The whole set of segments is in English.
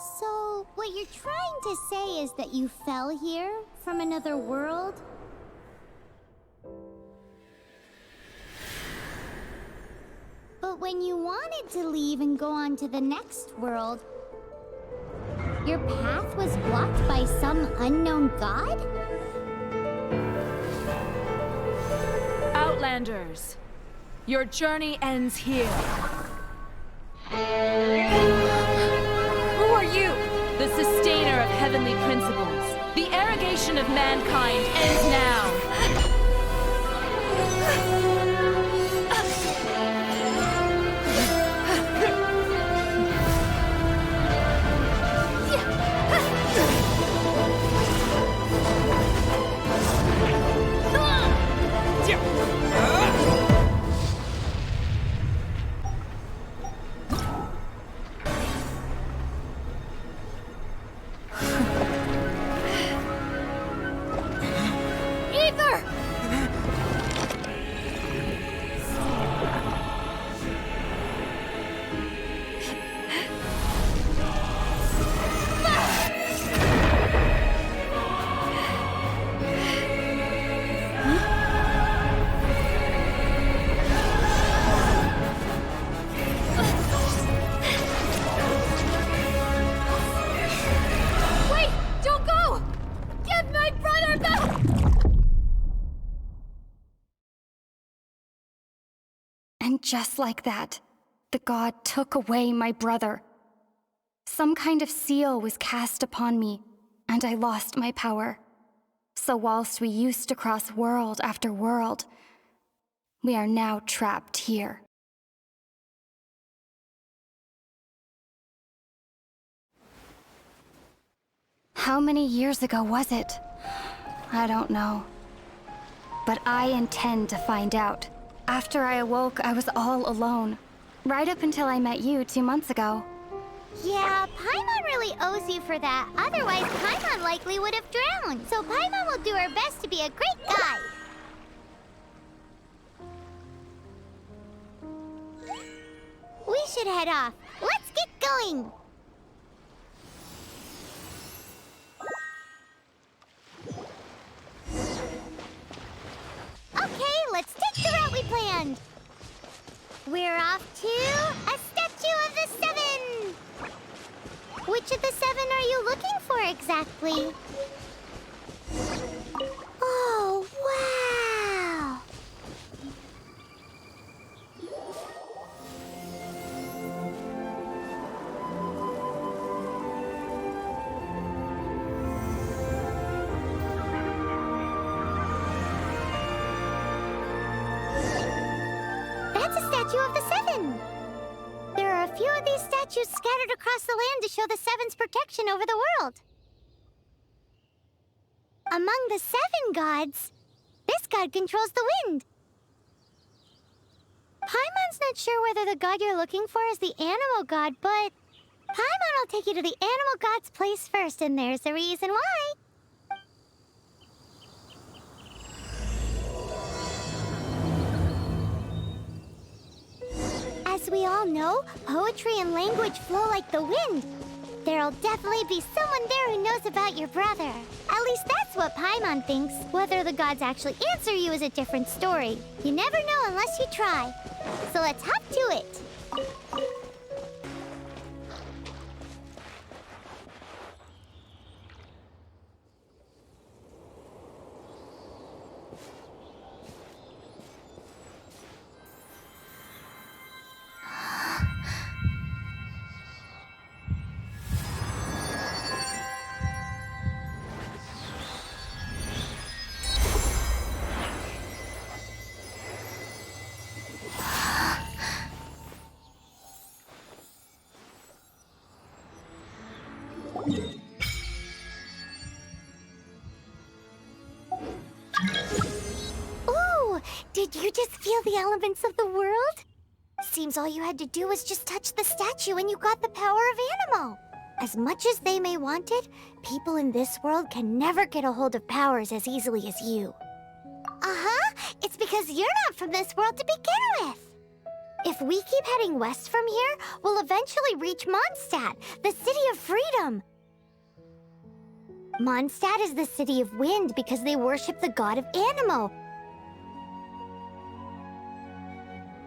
So, what you're trying to say is that you fell here from another world? But when you wanted to leave and go on to the next world, your path was blocked by some unknown god? Outlanders, your journey ends here. Who are you? The sustainer of heavenly principles. The arrogation of mankind ends now. And just like that, the god took away my brother. Some kind of seal was cast upon me, and I lost my power. So whilst we used to cross world after world, we are now trapped here. How many years ago was it? I don't know. But I intend to find out. After I awoke, I was all alone. Right up until I met you 2 months ago. Yeah, Paimon really owes you for that. Otherwise, Paimon likely would have drowned. So Paimon will do her best to be a great guide. We should head off. Let's get going. Okay, let's take the route we planned. We're off to a statue of the Seven. Which of the seven are you looking for exactly? Oh, wow! That's a statue of the Seven. There are a few of these statues scattered across the land to show the Seven's protection over the world. Among the Seven gods, this god controls the wind. Paimon's not sure whether the god you're looking for is the animal god, but Paimon will take you to the animal god's place first, and there's the reason why. As we all know, poetry and language flow like the wind. There'll definitely be someone there who knows about your brother. At least that's what Paimon thinks. Whether the gods actually answer you is a different story. You never know unless you try. So let's hop to it. Ooh, did you just feel the elements of the world? Seems all you had to do was just touch the statue and you got the power of animal. As much as they may want it, people in this world can never get a hold of powers as easily as you. Uh-huh, it's because you're not from this world to begin with. If we keep heading west from here, we'll eventually reach Mondstadt, the city of freedom. Mondstadt is the city of wind because they worship the god of Anemo.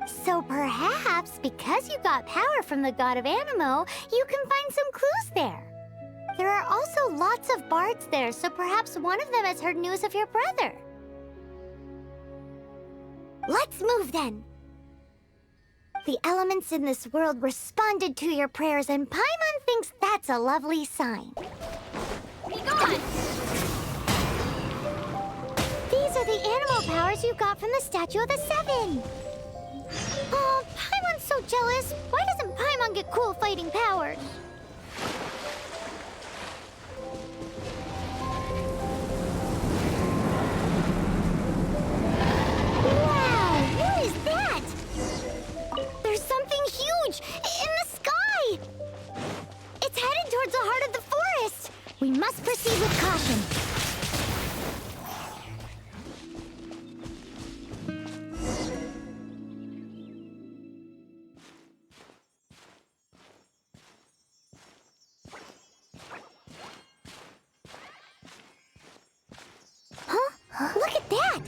So perhaps, because you got power from the god of Anemo, you can find some clues there. There are also lots of bards there, so perhaps one of them has heard news of your brother. Let's move then. The elements in this world responded to your prayers, and Paimon thinks that's a lovely sign. Be gone! These are the animal powers you got from the Statue of the Seven. Oh, Paimon's so jealous. Why doesn't Paimon get cool fighting powers? Wow, what is that? There's something huge in the sky! It's headed towards the heart of the forest! We must proceed with caution. Huh? Look at that!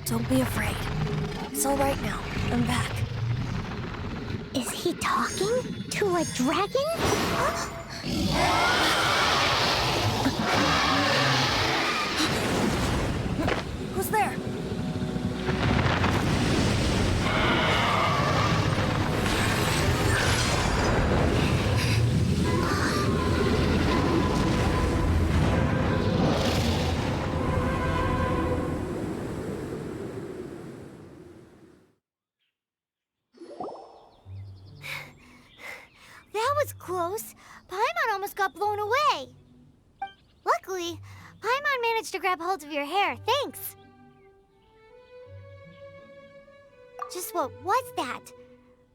Don't be afraid. It's all right now. I'm back. Is he talking to a dragon? Who's there? That was close. Paimon almost got blown away. Luckily, Paimon managed to grab hold of your hair. Thanks. Just what was that?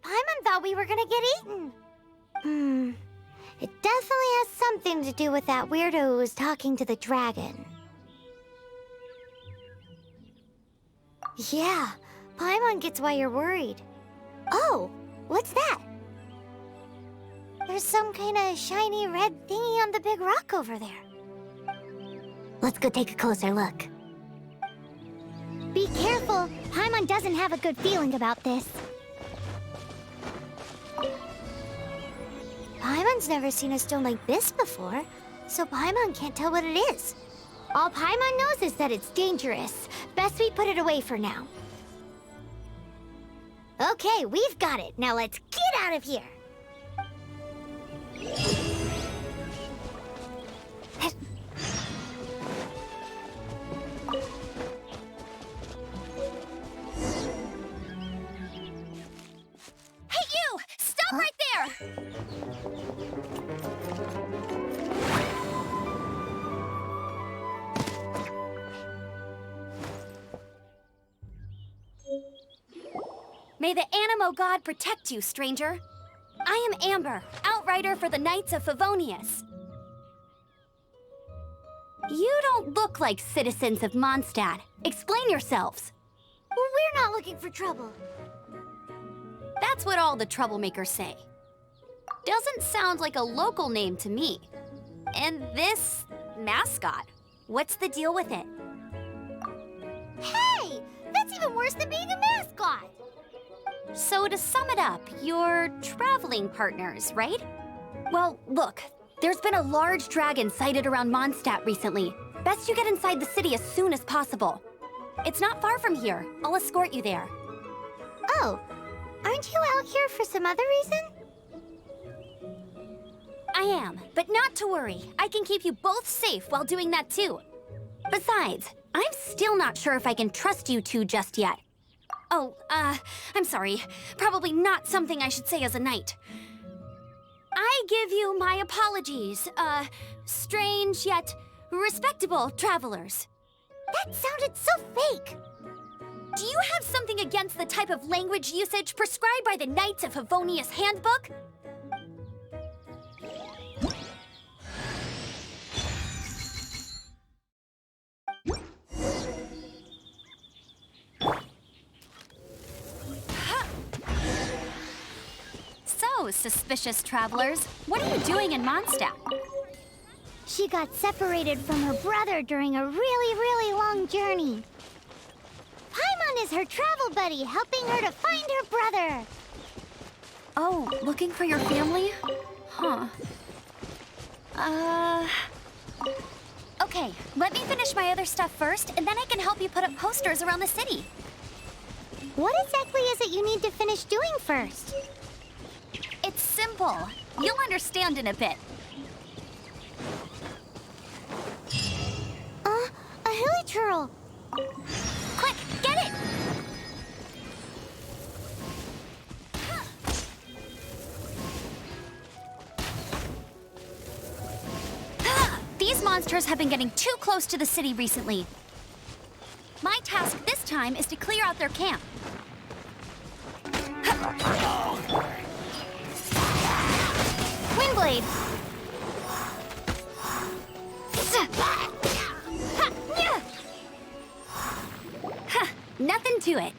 Paimon thought we were gonna get eaten. It definitely has something to do with that weirdo who was talking to the dragon. Yeah, Paimon gets why you're worried. Oh, what's that? There's some kind of shiny red thingy on the big rock over there. Let's go take a closer look. Be careful! Paimon doesn't have a good feeling about this. Paimon's never seen a stone like this before, so Paimon can't tell what it is. All Paimon knows is that it's dangerous. Best we put it away for now. Okay, we've got it. Now let's get out of here. Hey, you! Stop right there! May the Anemo god protect you, stranger. I am Amber, outrider for the Knights of Favonius. You don't look like citizens of Mondstadt. Explain yourselves. Well, we're not looking for trouble. That's what all the troublemakers say. Doesn't sound like a local name to me. And this mascot, what's the deal with it? Hey! That's even worse than being a mascot! So to sum it up, you're traveling partners, right? Well, look, there's been a large dragon sighted around Mondstadt recently. Best you get inside the city as soon as possible. It's not far from here. I'll escort you there. Oh, aren't you out here for some other reason? I am, but not to worry. I can keep you both safe while doing that too. Besides, I'm still not sure if I can trust you two just yet. Oh, I'm sorry. Probably not something I should say as a knight. I give you my apologies, strange yet respectable travelers. That sounded so fake! Do you have something against the type of language usage prescribed by the Knights of Favonius Handbook? Hello, suspicious travelers. What are you doing in Mondstadt? She got separated from her brother during a really long journey. Paimon is her travel buddy, helping her to find her brother. Oh, looking for your family? Huh. Okay, let me finish my other stuff first, and then I can help you put up posters around the city. What exactly is it you need to finish doing first? It's simple. You'll understand in a bit. A hilichurl. Quick, get it! These monsters have been getting too close to the city recently. My task this time is to clear out their camp. Windblade. Nothing to it.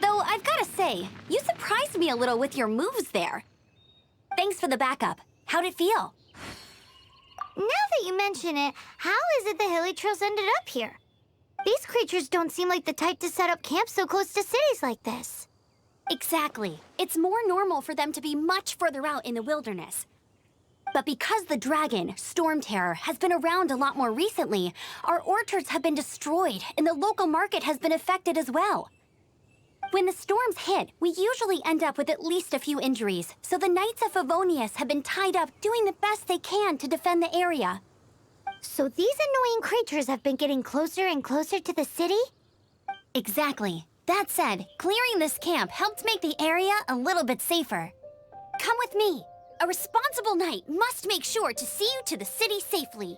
Though I've gotta say, you surprised me a little with your moves there. Thanks for the backup. How'd it feel? Now that you mention it, how is it the hilichurls ended up here? These creatures don't seem like the type to set up camp so close to cities like this. Exactly. It's more normal for them to be much further out in the wilderness. But because the dragon, Storm Terror, has been around a lot more recently, our orchards have been destroyed and the local market has been affected as well. When the storms hit, we usually end up with at least a few injuries, so the Knights of Favonius have been tied up doing the best they can to defend the area. So these annoying creatures have been getting closer and closer to the city? Exactly. That said, clearing this camp helped make the area a little bit safer. Come with me. A responsible knight must make sure to see you to the city safely.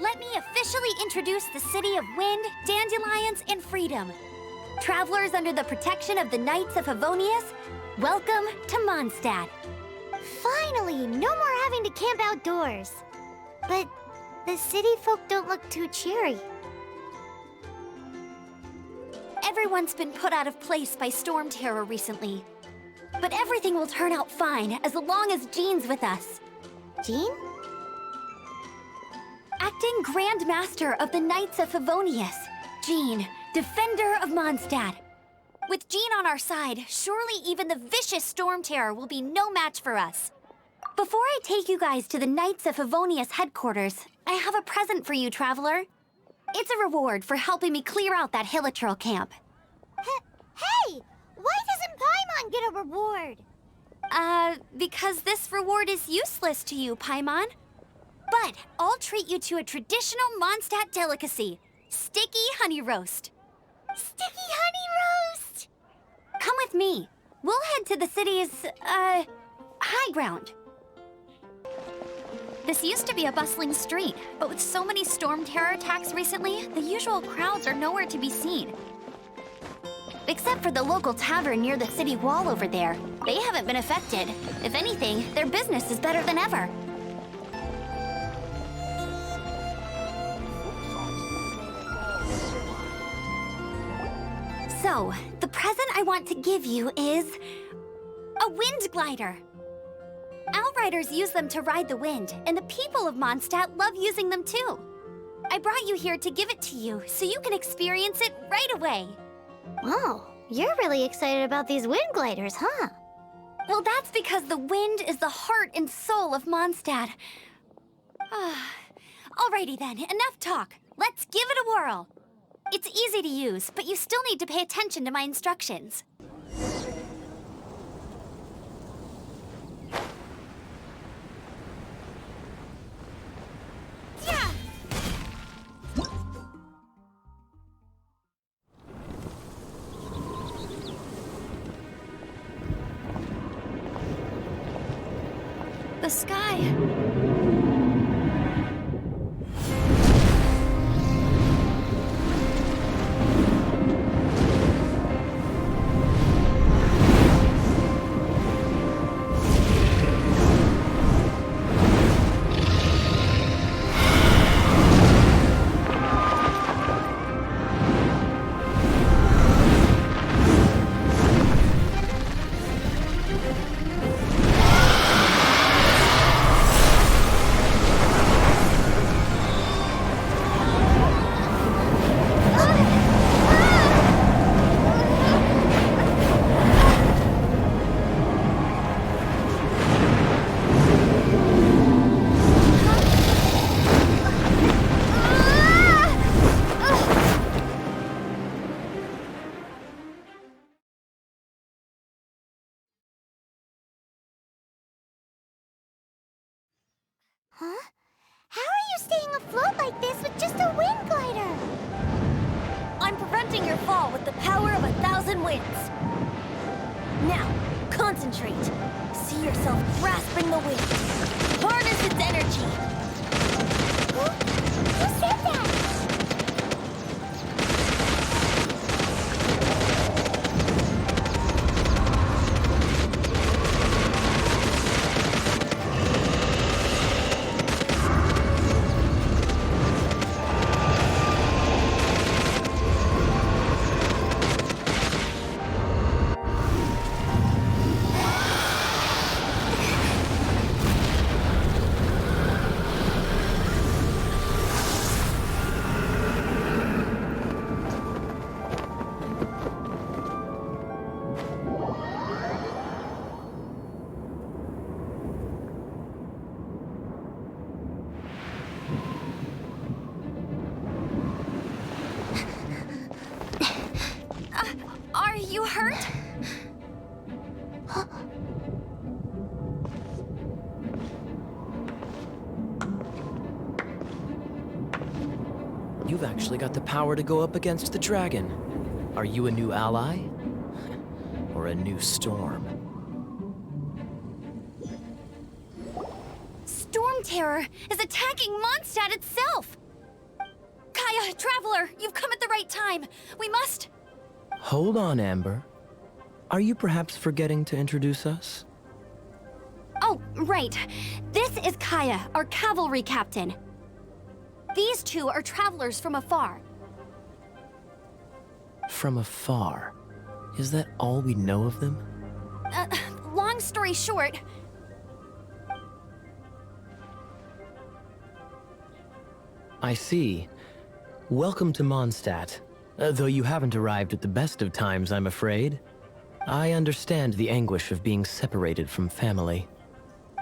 Let me officially introduce the city of wind, dandelions, and freedom. Travelers under the protection of the Knights of Favonius, welcome to Mondstadt. Finally, no more having to camp outdoors. But the city folk don't look too cheery. Everyone's been put out of place by Storm Terror recently. But everything will turn out fine as long as Jean's with us. Jean? Acting Grand Master of the Knights of Favonius, Jean, Defender of Mondstadt. With Jean on our side, surely even the vicious Storm Terror will be no match for us. Before I take you guys to the Knights of Favonius headquarters, I have a present for you, Traveler. It's a reward for helping me clear out that hilichurl camp. Hey! Why doesn't Paimon get a reward? Because this reward is useless to you, Paimon. But I'll treat you to a traditional Mondstadt delicacy, sticky honey roast. Sticky honey roast! Come with me. We'll head to the city's, high ground. This used to be a bustling street, but with so many Storm Terror attacks recently, the usual crowds are nowhere to be seen. Except for the local tavern near the city wall over there. They haven't been affected. If anything, their business is better than ever. So, the present I want to give you is a wind glider. Outriders use them to ride the wind, and the people of Mondstadt love using them too. I brought you here to give it to you, so you can experience it right away. Wow, you're really excited about these wind gliders, huh? Well, that's because the wind is the heart and soul of Mondstadt. Alrighty then, enough talk. Let's give it a whirl. It's easy to use, but you still need to pay attention to my instructions. The sky. Huh? How are you staying afloat like this with just a wind glider? I'm preventing your fall with the power of 1,000 winds. Now, concentrate. See yourself grasping the wind. Harness its energy. Who said that? Are you hurt? You've actually got the power to go up against the dragon. Are you a new ally? Or a new storm? Storm Terror is attacking MONSTAT itself! Kaya, Traveler, you've come at the right time. We must... Hold on, Amber. Are you perhaps forgetting to introduce us? Oh, right. This is Kaya, our cavalry captain. These two are travelers from afar. From afar. Is that all we know of them? Long story short... I see. Welcome to Mondstadt. Though you haven't arrived at the best of times, I'm afraid. I understand the anguish of being separated from family.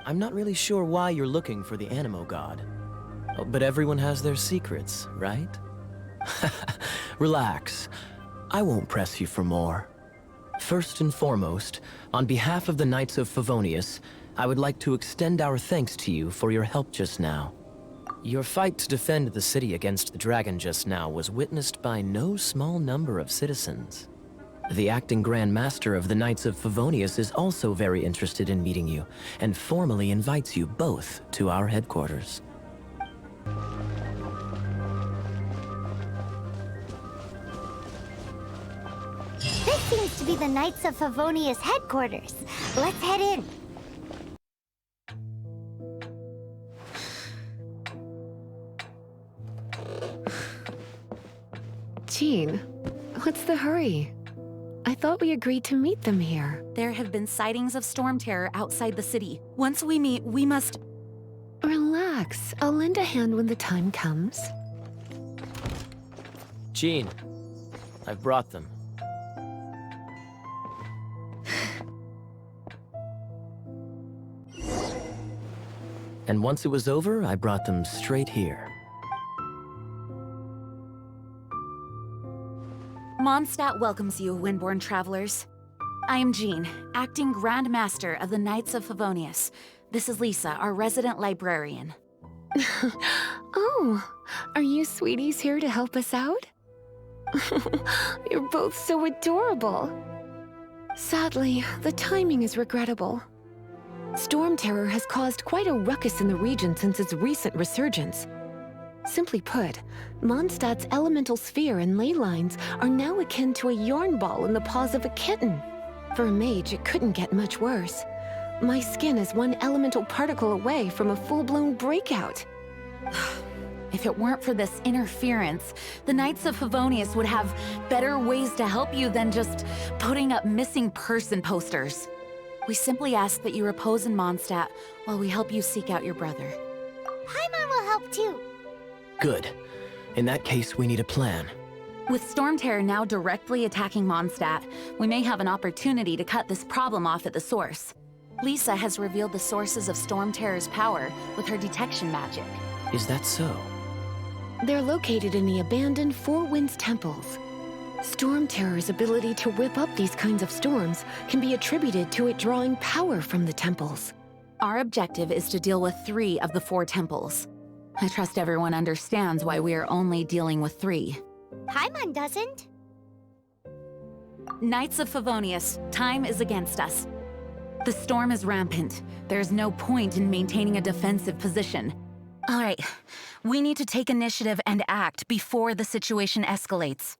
I'm not really sure why you're looking for the Animo God. But everyone has their secrets, right? Relax. I won't press you for more. First and foremost, on behalf of the Knights of Favonius, I would like to extend our thanks to you for your help just now. Your fight to defend the city against the dragon just now was witnessed by no small number of citizens. The acting Grand Master of the Knights of Favonius is also very interested in meeting you, and formally invites you both to our headquarters. This seems to be the Knights of Favonius headquarters. Let's head in. Jean, what's the hurry? I thought we agreed to meet them here. There have been sightings of storm terror outside the city. Once we meet, we must... Relax. I'll lend a hand when the time comes. Jean, I've brought them. And once it was over, I brought them straight here. MONSTAT welcomes you, Windborn travelers. I am Jean, acting Grand Master of the Knights of Favonius. This is Lisa, our resident librarian. Oh, are you sweeties here to help us out? You're both so adorable. Sadly, the timing is regrettable. Storm Terror has caused quite a ruckus in the region since its recent resurgence. Simply put, Mondstadt's elemental sphere and ley lines are now akin to a yarn ball in the paws of a kitten. For a mage, it couldn't get much worse. My skin is one elemental particle away from a full-blown breakout. If it weren't for this interference, the Knights of Favonius would have better ways to help you than just putting up missing person posters. We simply ask that you repose in Mondstadt while we help you seek out your brother. Paimon will help too. Good. In that case, we need a plan. With Storm Terror now directly attacking Mondstadt, we may have an opportunity to cut this problem off at the source. Lisa has revealed the sources of Storm Terror's power with her detection magic. Is that so? They're located in the abandoned Four Winds temples. Storm Terror's ability to whip up these kinds of storms can be attributed to it drawing power from the temples. Our objective is to deal with 3 of the 4 temples. I trust everyone understands why we are only dealing with 3. Paimon doesn't. Knights of Favonius, time is against us. The storm is rampant. There's no point in maintaining a defensive position. All right, we need to take initiative and act before the situation escalates.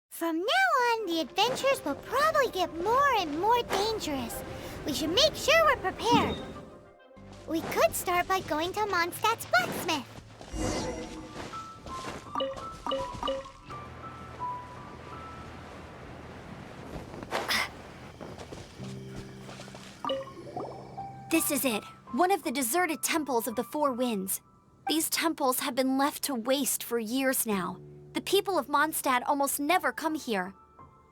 From now on, the adventures will probably get more and more dangerous. We should make sure we're prepared. We could start by going to Mondstadt's blacksmith. This is it. One of the deserted temples of the Four Winds. These temples have been left to waste for years now. The people of Mondstadt almost never come here.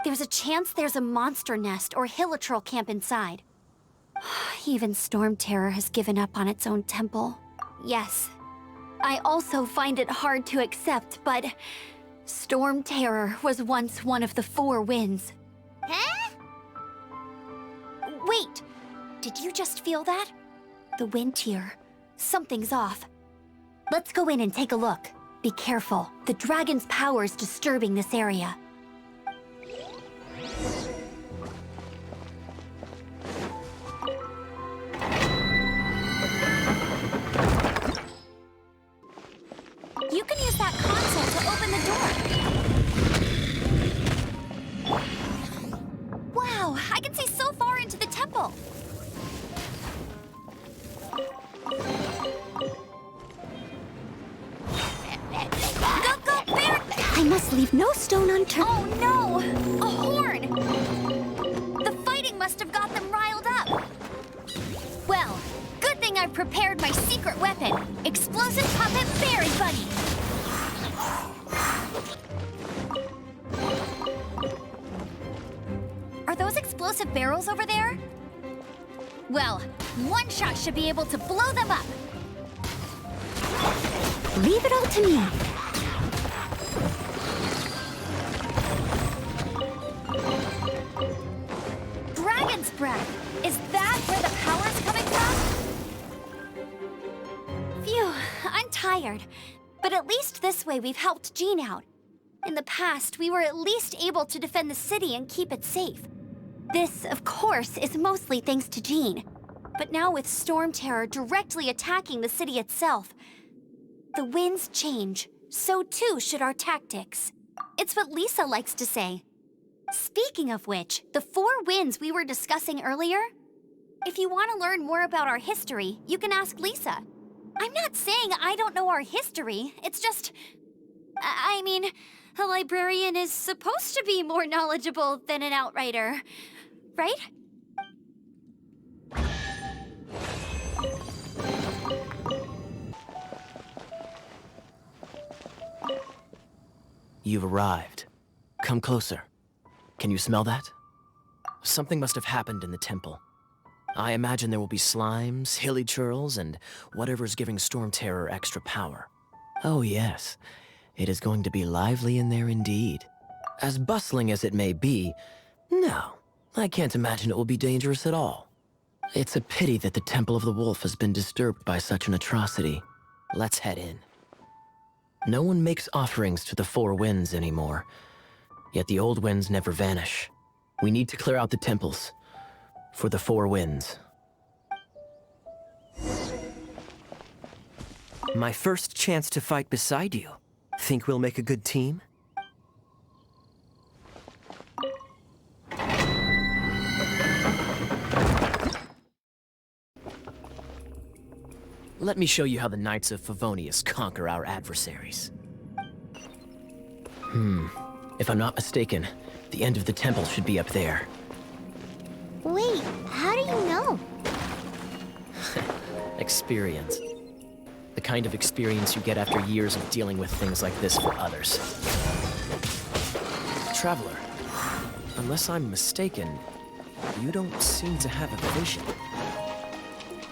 There's a chance there's a monster nest or hilitrol camp inside. Even Storm Terror has given up on its own temple. Yes, I also find it hard to accept, but Storm Terror was once one of the Four Winds. Huh? Wait, did you just feel that? The wind here. Something's off. Let's go in and take a look. Be careful. The dragon's power is disturbing this area. You can use that console to open the door. Wow, I can see so far into the temple. Go, Bear! I must leave no stone unturned. Oh no! A horn! The fighting must have got them riled up. Well, good thing I've prepared my secret weapon, explosive puppet Berry Bunny. Are those explosive barrels over there? Well, one shot should be able to blow them up. Leave it all to me. Dragon's breath. Is that where the power's coming from? Phew, I'm tired. But at least this way we've helped Jean out. In the past, we were at least able to defend the city and keep it safe. This, of course, is mostly thanks to Jean. But now with Storm Terror directly attacking the city itself, the winds change, so too should our tactics. It's what Lisa likes to say. Speaking of which, the Four Winds we were discussing earlier, if you want to learn more about our history, you can ask Lisa. I'm not saying I don't know our history, it's just... I mean, a librarian is supposed to be more knowledgeable than an outrider, right? You've arrived. Come closer. Can you smell that? Something must have happened in the temple. I imagine there will be slimes, hilly churls, and whatever's giving Storm Terror extra power. Oh yes, it is going to be lively in there indeed. As bustling as it may be, no, I can't imagine it will be dangerous at all. It's a pity that the Temple of the Wolf has been disturbed by such an atrocity. Let's head in. No one makes offerings to the Four Winds anymore, yet the old winds never vanish. We need to clear out the temples for the Four Winds My first chance to fight beside you. Think we'll make a good team? Let me show you how the Knights of Favonius conquer our adversaries. If I'm not mistaken, the end of the temple should be up there. Wait, how do you know? Experience. The kind of experience you get after years of dealing with things like this for others. Traveler, unless I'm mistaken, you don't seem to have a vision.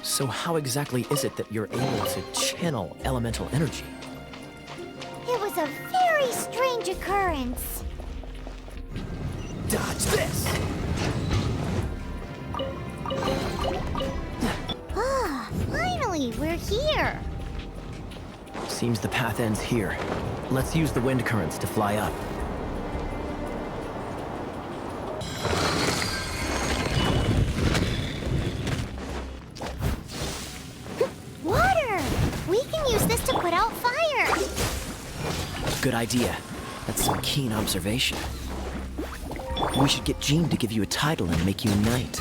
So how exactly is it that you're able to channel elemental energy? It was a very strange occurrence. Dodge this! Ah, finally, we're here. Seems the path ends here. Let's use the wind currents to fly up. Water! We can use this to put out fire. Good idea. That's some keen observation. We should get Jean to give you a title and make you a knight.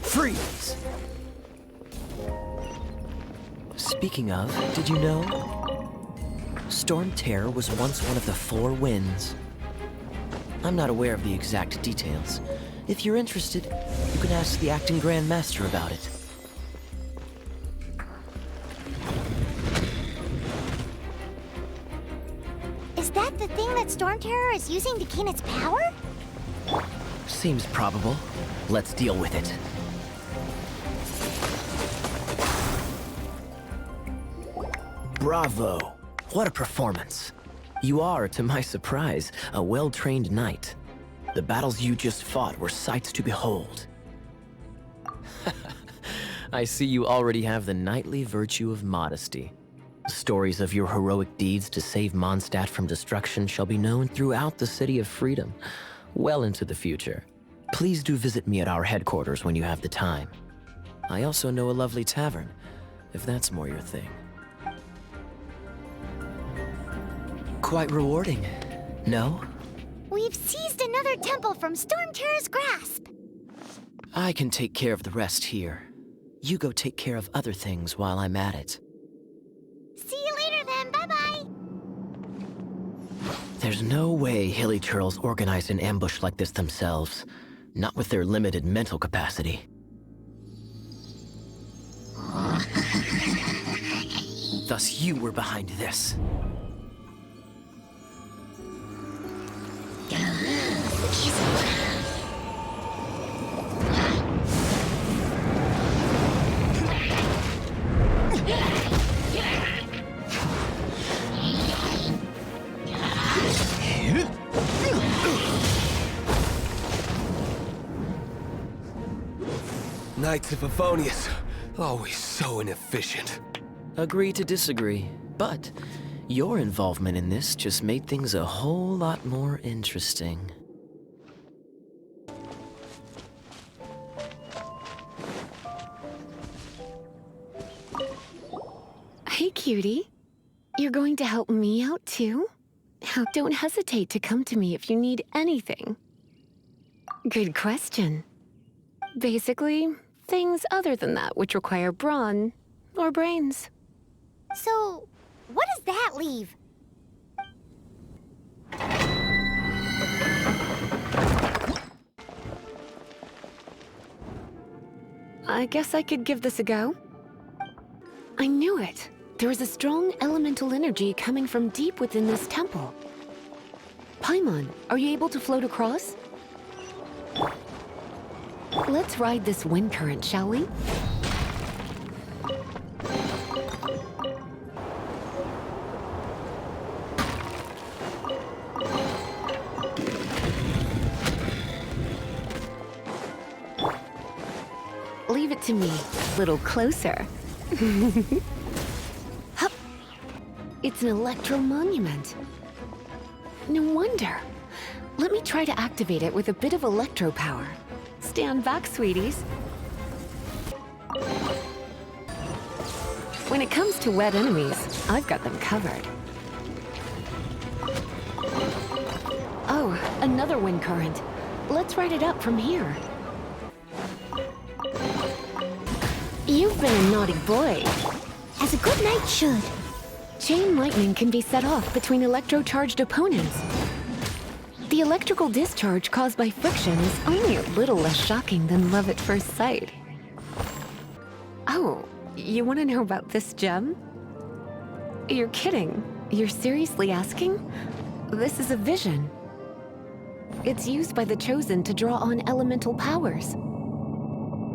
Freeze! Speaking of, did you know? Storm Terror was once one of the 4 winds. I'm not aware of the exact details. If you're interested, you can ask the acting Grand Master about it. Is that the thing that Storm Terror is using to gain its power? Seems probable. Let's deal with it. Bravo! What a performance. You are, to my surprise, a well-trained knight. The battles you just fought were sights to behold. I see you already have the knightly virtue of modesty. Stories of your heroic deeds to save Mondstadt from destruction shall be known throughout the City of Freedom, well into the future. Please do visit me at our headquarters when you have the time. I also know a lovely tavern, if that's more your thing. Quite rewarding, no? We've seized another temple from Storm Terror's grasp. I can take care of the rest here. You go take care of other things while I'm at it. See you later then, bye-bye. There's no way Hilly Churls organized an ambush like this themselves. Not with their limited mental capacity. Thus you were behind this. Knights of Favonius, always so inefficient. Agree to disagree, but your involvement in this just made things a whole lot more interesting. Hey, cutie. You're going to help me out, too? Don't hesitate to come to me if you need anything. Good question. Basically, things other than that which require brawn or brains. So, what does that leave? I guess I could give this a go. I knew it. There is a strong elemental energy coming from deep within this temple. Paimon, are you able to float across? Let's ride this wind current, shall we? Leave it to me. A little closer. Hup. It's an electro-monument. No wonder. Let me try to activate it with a bit of electro power. Stand back, sweeties. When it comes to wet enemies, I've got them covered. Oh, another wind current. Let's ride it up from here. You've been a naughty boy. As a good knight should. Chain lightning can be set off between electro-charged opponents. The electrical discharge caused by friction is only a little less shocking than love at first sight. Oh, you want to know about this gem? You're kidding. You're seriously asking? This is a vision. It's used by the Chosen to draw on elemental powers.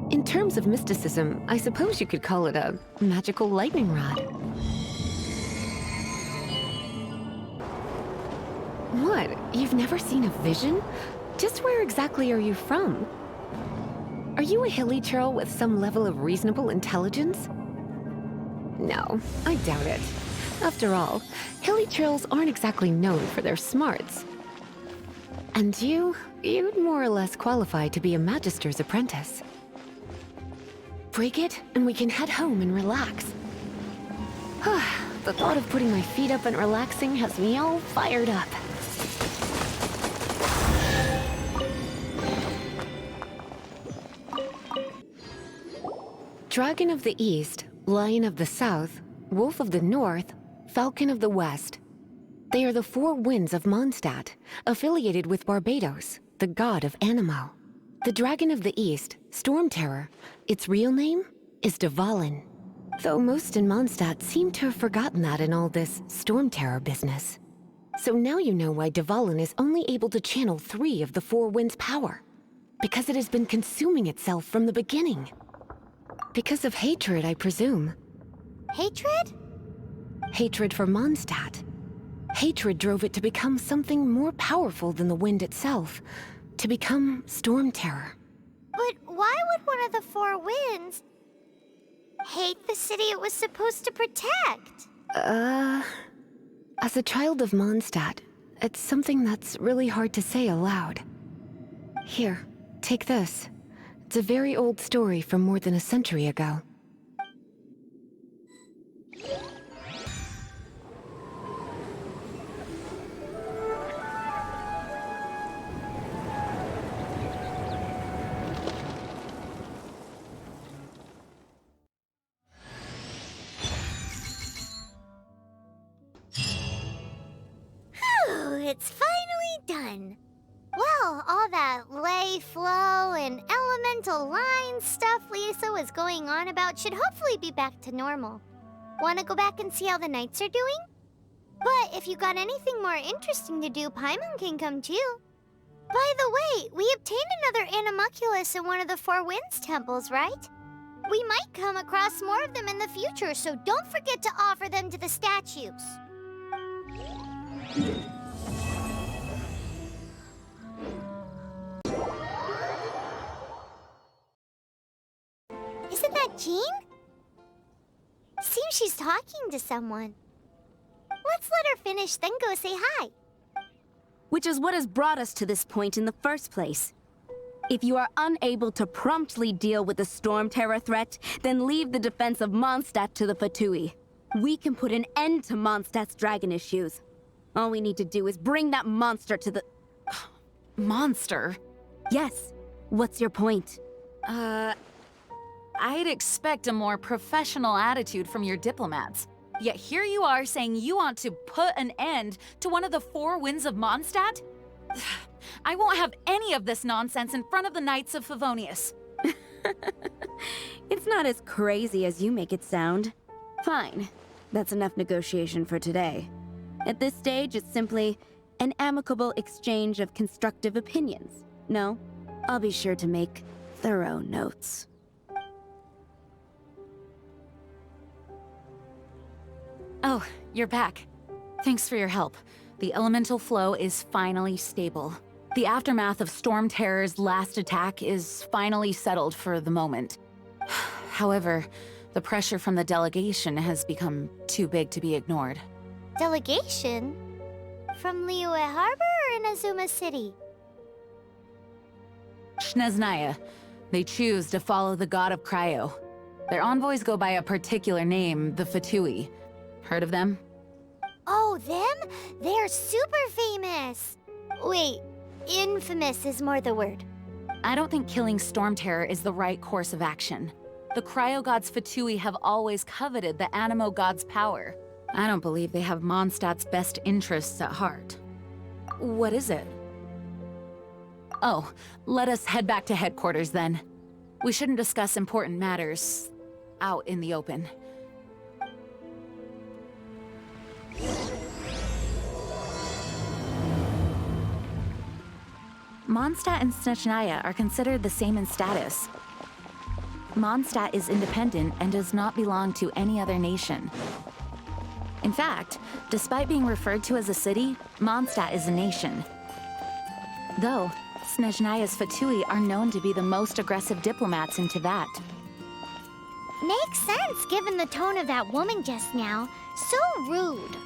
In terms of mysticism, I suppose you could call it a magical lightning rod. What? You've never seen a vision? Just where exactly are you from? Are you a hilly churl with some level of reasonable intelligence? No, I doubt it. After all, hilly churls aren't exactly known for their smarts. And you'd more or less qualify to be a magister's apprentice. Break it, and we can head home and relax. The thought of putting my feet up and relaxing has me all fired up. Dragon of the East, Lion of the South, Wolf of the North, Falcon of the West. They are the four winds of MONSTAT, affiliated with Barbados, the god of Anemo. The Dragon of the East, Storm Terror, its real name is Dvalin. Though most in Mondstadt seem to have forgotten that in all this Storm Terror business. So now you know why Dvalin is only able to channel 3 of the four winds' power. Because it has been consuming itself from the beginning. Because of hatred, I presume. Hatred? Hatred for Mondstadt. Hatred drove it to become something more powerful than the wind itself. To become Storm Terror. But why would one of the four winds hate the city it was supposed to protect? As a child of Mondstadt, it's something that's really hard to say aloud. Here, take this. It's a very old story from more than a century ago. It's finally done. Well, all that lay, flow, and elemental line stuff Lisa was going on about should hopefully be back to normal. Want to go back and see how the knights are doing? But if you got anything more interesting to do, Paimon can come too. By the way, we obtained another Animalculus in one of the Four Winds temples, right? We might come across more of them in the future, so don't forget to offer them to the statues. Isn't that Jean? Seems she's talking to someone. Let's let her finish, then go say hi. Which is what has brought us to this point in the first place. If you are unable to promptly deal with the Storm Terror threat, then leave the defense of Mondstadt to the Fatui. We can put an end to Mondstadt's dragon issues. All we need to do is bring that monster to the... Monster? Yes. What's your point? I'd expect a more professional attitude from your diplomats. Yet here you are saying you want to put an end to one of the four winds of Mondstadt? I won't have any of this nonsense in front of the Knights of Favonius. It's not as crazy as you make it sound. Fine. That's enough negotiation for today. At this stage, it's simply an amicable exchange of constructive opinions. No? I'll be sure to make thorough notes. Oh, you're back. Thanks for your help. The elemental flow is finally stable. The aftermath of Storm Terror's last attack is finally settled for the moment. However, the pressure from the delegation has become too big to be ignored. Delegation? From Liyue Harbor or Inazuma City? Snezhnaya. They choose to follow the god of Cryo. Their envoys go by a particular name, the Fatui. Heard of them? Oh, them? They're super famous. Wait, infamous is more the word. I don't think killing Storm Terror is the right course of action. The Cryo God's Fatui have always coveted the Animo God's power. I don't believe they have Mondstadt's best interests at heart. What is it? Oh, let us head back to headquarters then. We shouldn't discuss important matters out in the open. Mondstadt and Snezhnaya are considered the same in status. Mondstadt is independent and does not belong to any other nation. In fact, despite being referred to as a city, Mondstadt is a nation. Though, Snezhnaya's Fatui are known to be the most aggressive diplomats in Teyvat. Makes sense given the tone of that woman just now. So rude.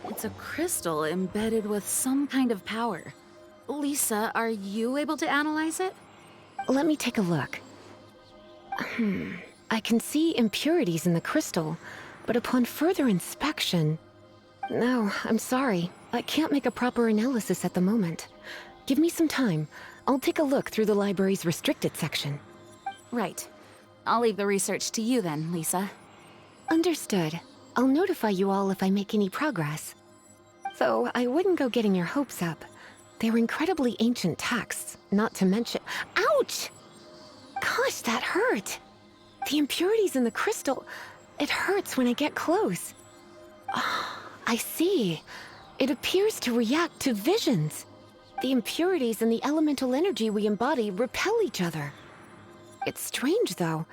It's a crystal embedded with some kind of power. Lisa, are you able to analyze it? Let me take a look. I can see impurities in the crystal, but upon further inspection... No, I'm sorry. I can't make a proper analysis at the moment. Give me some time. I'll take a look through the library's restricted section. Right. I'll leave the research to you then, Lisa. Understood. I'll notify you all if I make any progress. Though I wouldn't go getting your hopes up. They're incredibly ancient texts, not to mention— Ouch! Gosh, that hurt! The impurities in the crystal— it hurts when I get close. Ah, I see. It appears to react to visions. The impurities and the elemental energy we embody repel each other. It's strange, though.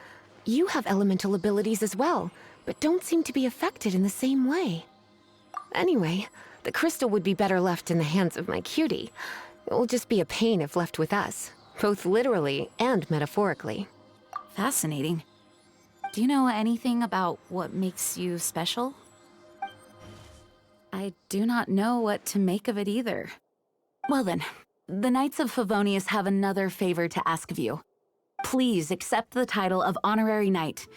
You have elemental abilities as well, but don't seem to be affected in the same way. Anyway, the crystal would be better left in the hands of my cutie. It will just be a pain if left with us, both literally and metaphorically. Fascinating. Do you know anything about what makes you special? I do not know what to make of it either. Well then, the Knights of Favonius have another favor to ask of you. Please accept the title of Honorary Knight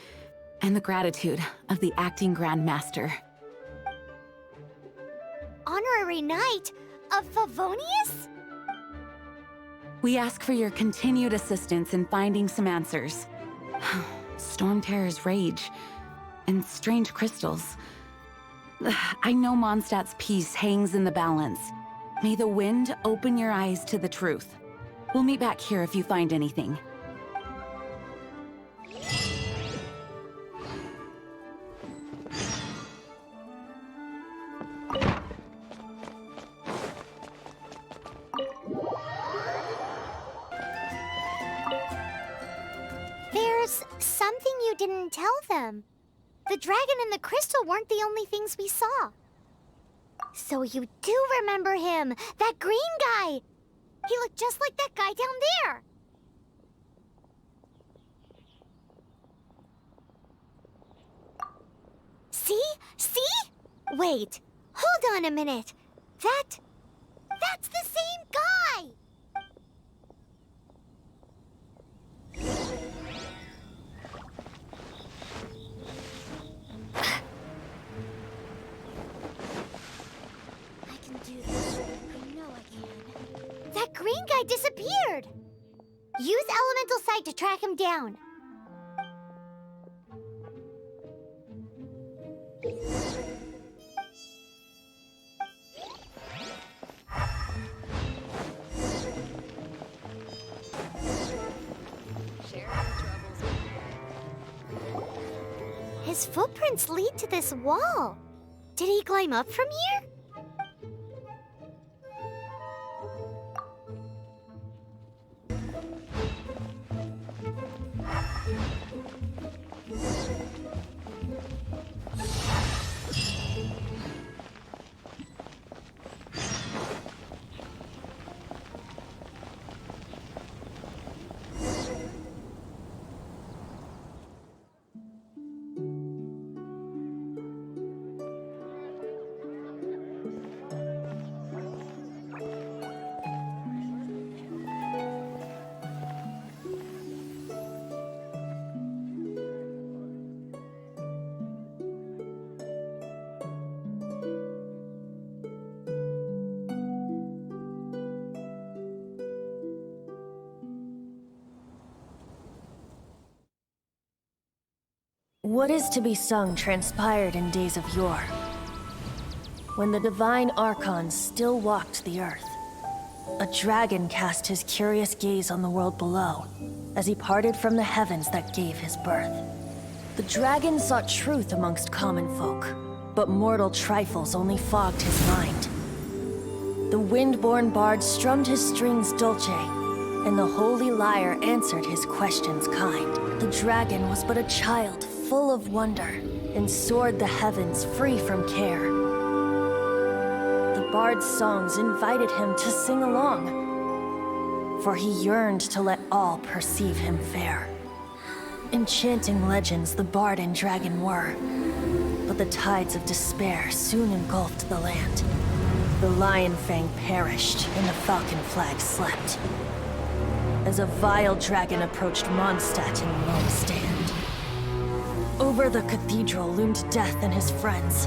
and the gratitude of the Acting Grand Master. Honorary Knight of Favonius? We ask for your continued assistance in finding some answers. Storm Terror's rage and strange crystals. I know Mondstadt's peace hangs in the balance. May the wind open your eyes to the truth. We'll meet back here if you find anything. There's something you didn't tell them. The dragon and the crystal weren't the only things we saw. So you do remember him, that green guy. He looked just like that guy down there. See? See? Wait, hold on a minute. That's the same guy! I can do this. I know I can. That green guy disappeared! Use Elemental Sight to track him down. His footprints lead to this wall. Did he climb up from here? What is to be sung transpired in days of yore, when the divine ARCHON still walked the earth. A dragon cast his curious gaze on the world below, as he parted from the heavens that gave his birth. The dragon sought truth amongst common folk, but mortal trifles only fogged his mind. The wind-born bard strummed his strings dulce, and the holy lyre answered his questions kind. The dragon was but a child full of wonder, and soared the heavens free from care. The bard's songs invited him to sing along, for he yearned to let all perceive him fair. Enchanting legends the bard and dragon were, but the tides of despair soon engulfed the land. The lion fang perished, and the falcon flag slept, as a vile dragon approached MONSTAT in lone stand. Over the cathedral loomed death and his friends.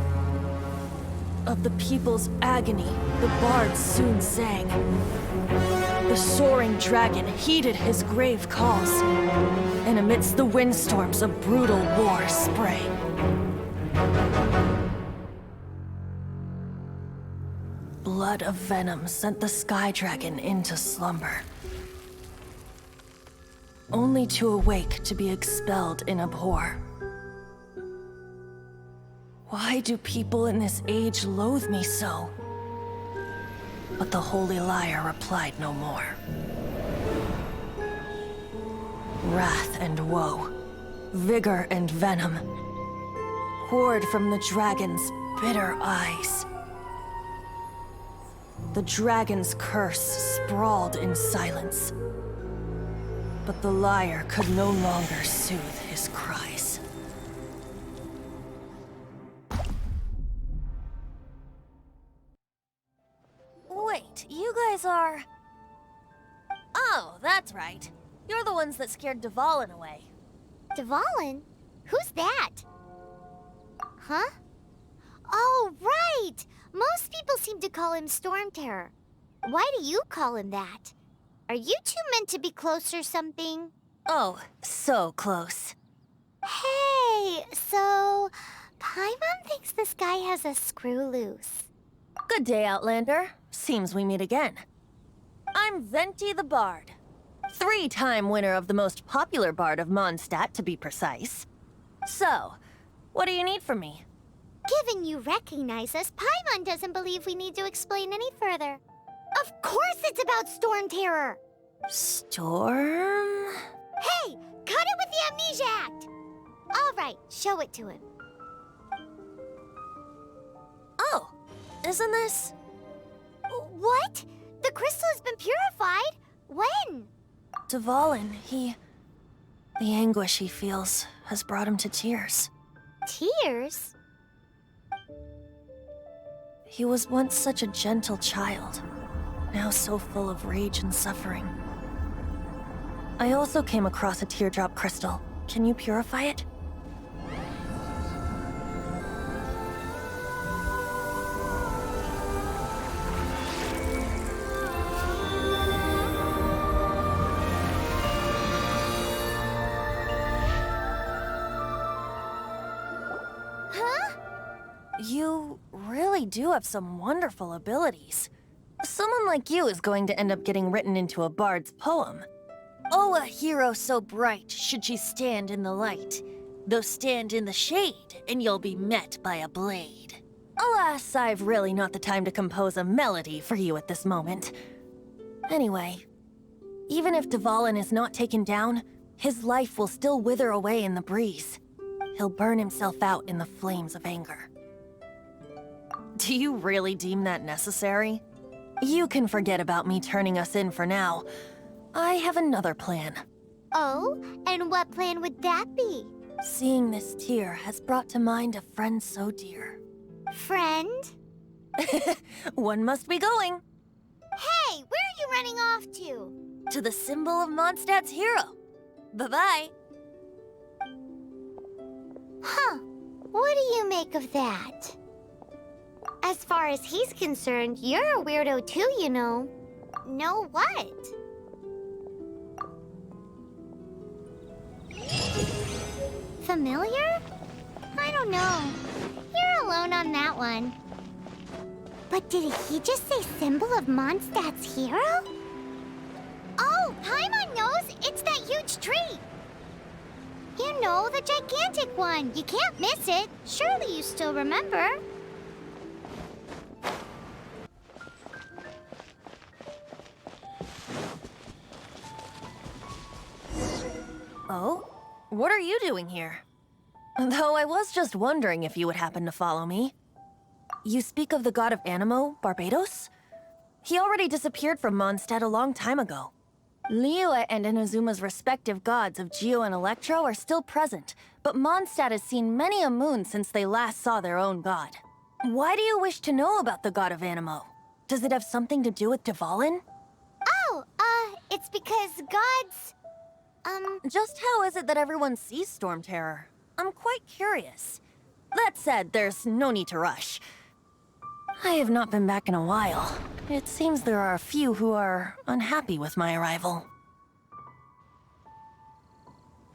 Of the people's agony, the bards soon sang. The soaring dragon heeded his grave calls, and amidst the windstorms a brutal war sprang. Blood of venom sent the sky dragon into slumber, only to awake to be expelled in abhor. Why do people in this age loathe me so? But the holy lyre replied no more. Wrath and woe, vigor and venom, poured from the dragon's bitter eyes. The dragon's curse sprawled in silence, but the lyre could no longer soothe his cries. Wait, you guys are... Oh, that's right. You're the ones that scared Dvalin away. Dvalin? Who's that? Huh? Oh, right! Most people seem to call him Storm Terror. Why do you call him that? Are you two meant to be close or something? Oh, so close. Hey, so... Paimon thinks this guy has a screw loose. Good day, Outlander. Seems we meet again. I'm Venti the Bard. 3-time winner of the most popular bard of MONSTAT, to be precise. So, what do you need from me? Given you recognize us, Paimon doesn't believe we need to explain any further. Of course it's about Storm Terror! Storm? Hey! Cut it with the Amnesia Act! Alright, show it to him. Oh, isn't this... What? The crystal has been purified? When? Dvalin, the anguish he feels has brought him to tears. Tears? He was once such a gentle child, now so full of rage and suffering. I also came across a teardrop crystal. Can you purify it? You really do have some wonderful abilities. Someone like you is going to end up getting written into a bard's poem. Oh, a hero so bright should she stand in the light, though stand in the shade, and you'll be met by a blade. Alas, I've really not the time to compose a melody for you at this moment. Anyway, even if Dvalin is not taken down, his life will still wither away in the breeze. He'll burn himself out in the flames of anger. Do you really deem that necessary? You can forget about me turning us in for now. I have another plan. Oh? And what plan would that be? Seeing this tear has brought to mind a friend so dear. Friend? One must be going. Hey, where are you running off to? To the symbol of Mondstadt's hero. Bye-bye. Huh. What do you make of that? As far as he's concerned, you're a weirdo too, you know. Know what? Familiar? don't know. You're alone on that one. But did he just say symbol of Mondstadt's hero? Oh, Paimon knows! It's that huge tree! You know, the gigantic one. You can't miss it. Surely you still remember. Oh? What are you doing here? Though I was just wondering if you would happen to follow me. You speak of the god of Anemo, Barbados? He already disappeared from Mondstadt a long time ago. Liyue and Inazuma's respective gods of Geo and Electro are still present, but Mondstadt has seen many a moon since they last saw their own god. Why do you wish to know about the god of Anemo? Does it have something to do with Dvalin? Oh, it's because gods... Just how is it that everyone sees Storm Terror? I'm quite curious. That said, there's no need to rush. I have not been back in a while. It seems there are a few who are unhappy with my arrival.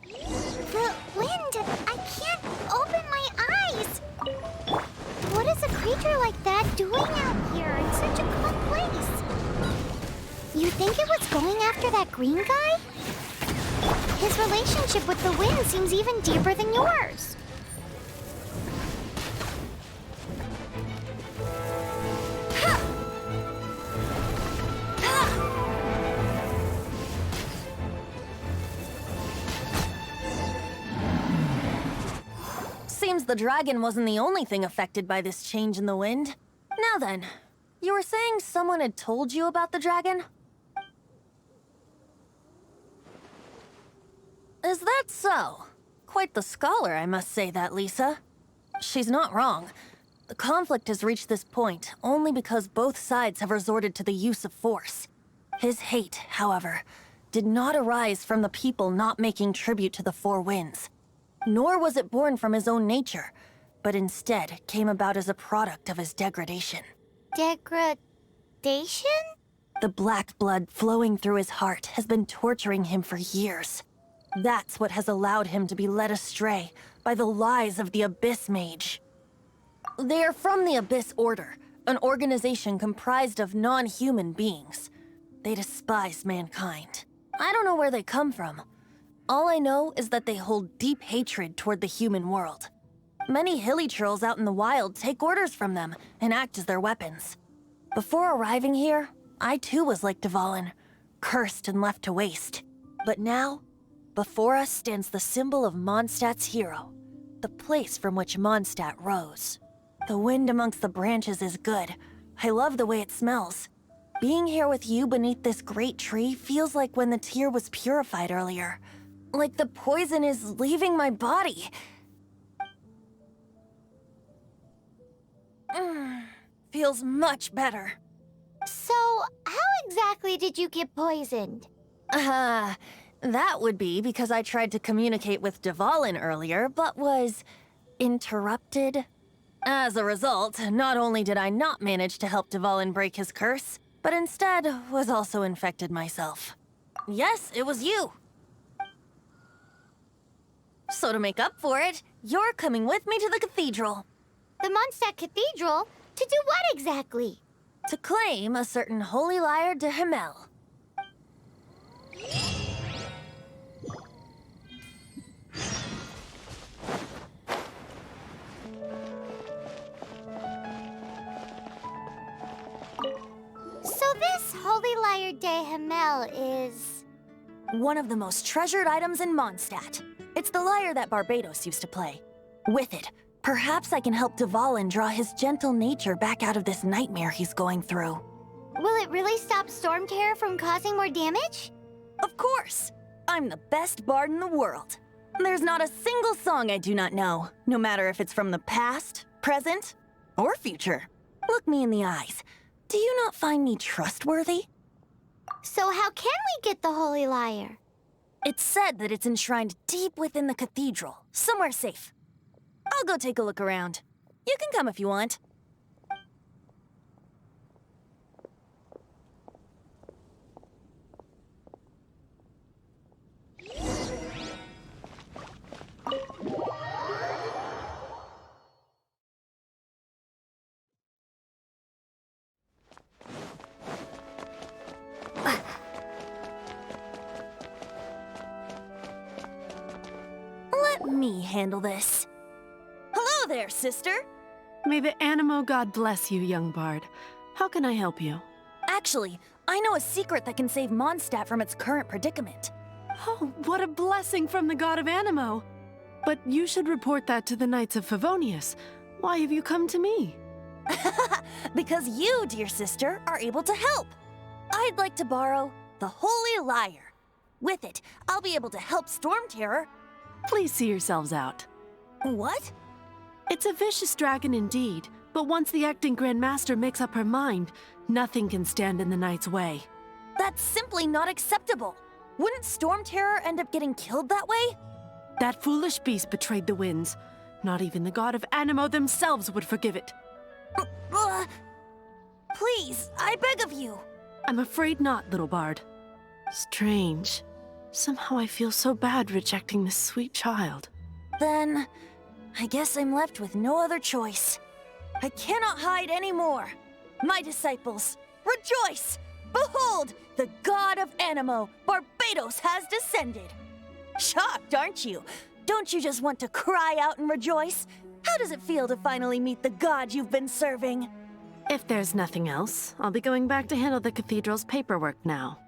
The wind! I can't open my eyes! What is a creature like that doing out here in such a cold place? You think it was going after that green guy? His relationship with the wind seems even deeper than yours. Seems the dragon wasn't the only thing affected by this change in the wind. Now then, you were saying someone had told you about the dragon? Is that so? Quite the scholar, I must say that, Lisa. She's not wrong. The conflict has reached this point only because both sides have resorted to the use of force. His hate, however, did not arise from the people not making tribute to the Four Winds. Nor was it born from his own nature, but instead came about as a product of his degradation. Degradation? The black blood flowing through his heart has been torturing him for years. That's what has allowed him to be led astray by the lies of the Abyss Mage. They are from the Abyss Order, an organization comprised of non-human beings. They despise mankind. I don't know where they come from. All I know is that they hold deep hatred toward the human world. Many hilly trolls out in the wild take orders from them and act as their weapons. Before arriving here, I too was like Dvalin, cursed and left to waste. But now, before us stands the symbol of Mondstadt's hero, the place from which Mondstadt rose. The wind amongst the branches is good. I love the way it smells. Being here with you beneath this great tree feels like when the tear was purified earlier. Like the poison is leaving my body. Feels much better. So, how exactly did you get poisoned? That would be because I tried to communicate with Dvalin earlier, but was interrupted. As a result, not only did I not manage to help Dvalin break his curse, but instead was also infected myself. Yes, it was you. So to make up for it, you're coming with me to the cathedral. The Mondstadt Cathedral? To do what exactly? To claim a certain holy lyre de Himmel. So this holy lyre de Himmel is... one of the most treasured items in Mondstadt. It's the lyre that Barbados used to play. With it, perhaps I can help Dvalin draw his gentle nature back out of this nightmare he's going through. Will it really stop Storm Terror from causing more damage? Of course! I'm the best bard in the world. There's not a single song I do not know, no matter if it's from the past, present, or future. Look me in the eyes. Do you not find me trustworthy? So how can we get the holy lyre? It's said that it's enshrined deep within the cathedral, somewhere safe. I'll go take a look around. You can come if you want. handle this. Hello there, sister! May the Animo god bless you, young bard. How can I help you? Actually, I know a secret that can save MONSTAT from its current predicament. Oh, what a blessing from the god of Animo! But you should report that to the Knights of Favonius. Why have you come to me? Because you, dear sister, are able to help. I'd like to borrow the Holy Lyre. With it, I'll be able to help Storm Terror. Please see yourselves out. What? It's a vicious dragon indeed, but once the acting Grand Master makes up her mind, nothing can stand in the Knight's way. That's simply not acceptable. Wouldn't Storm Terror end up getting killed that way? That foolish beast betrayed the winds. Not even the god of Animo themselves would forgive it. Please, I beg of you. I'm afraid not, little bard. Strange. Somehow I feel so bad rejecting this sweet child. Then, I guess I'm left with no other choice. I cannot hide anymore. My disciples, rejoice! Behold, the god of Animo, Barbados, has descended. Shocked, aren't you? Don't you just want to cry out and rejoice? How does it feel to finally meet the god you've been serving? If there's nothing else, I'll be going back to handle the cathedral's paperwork now.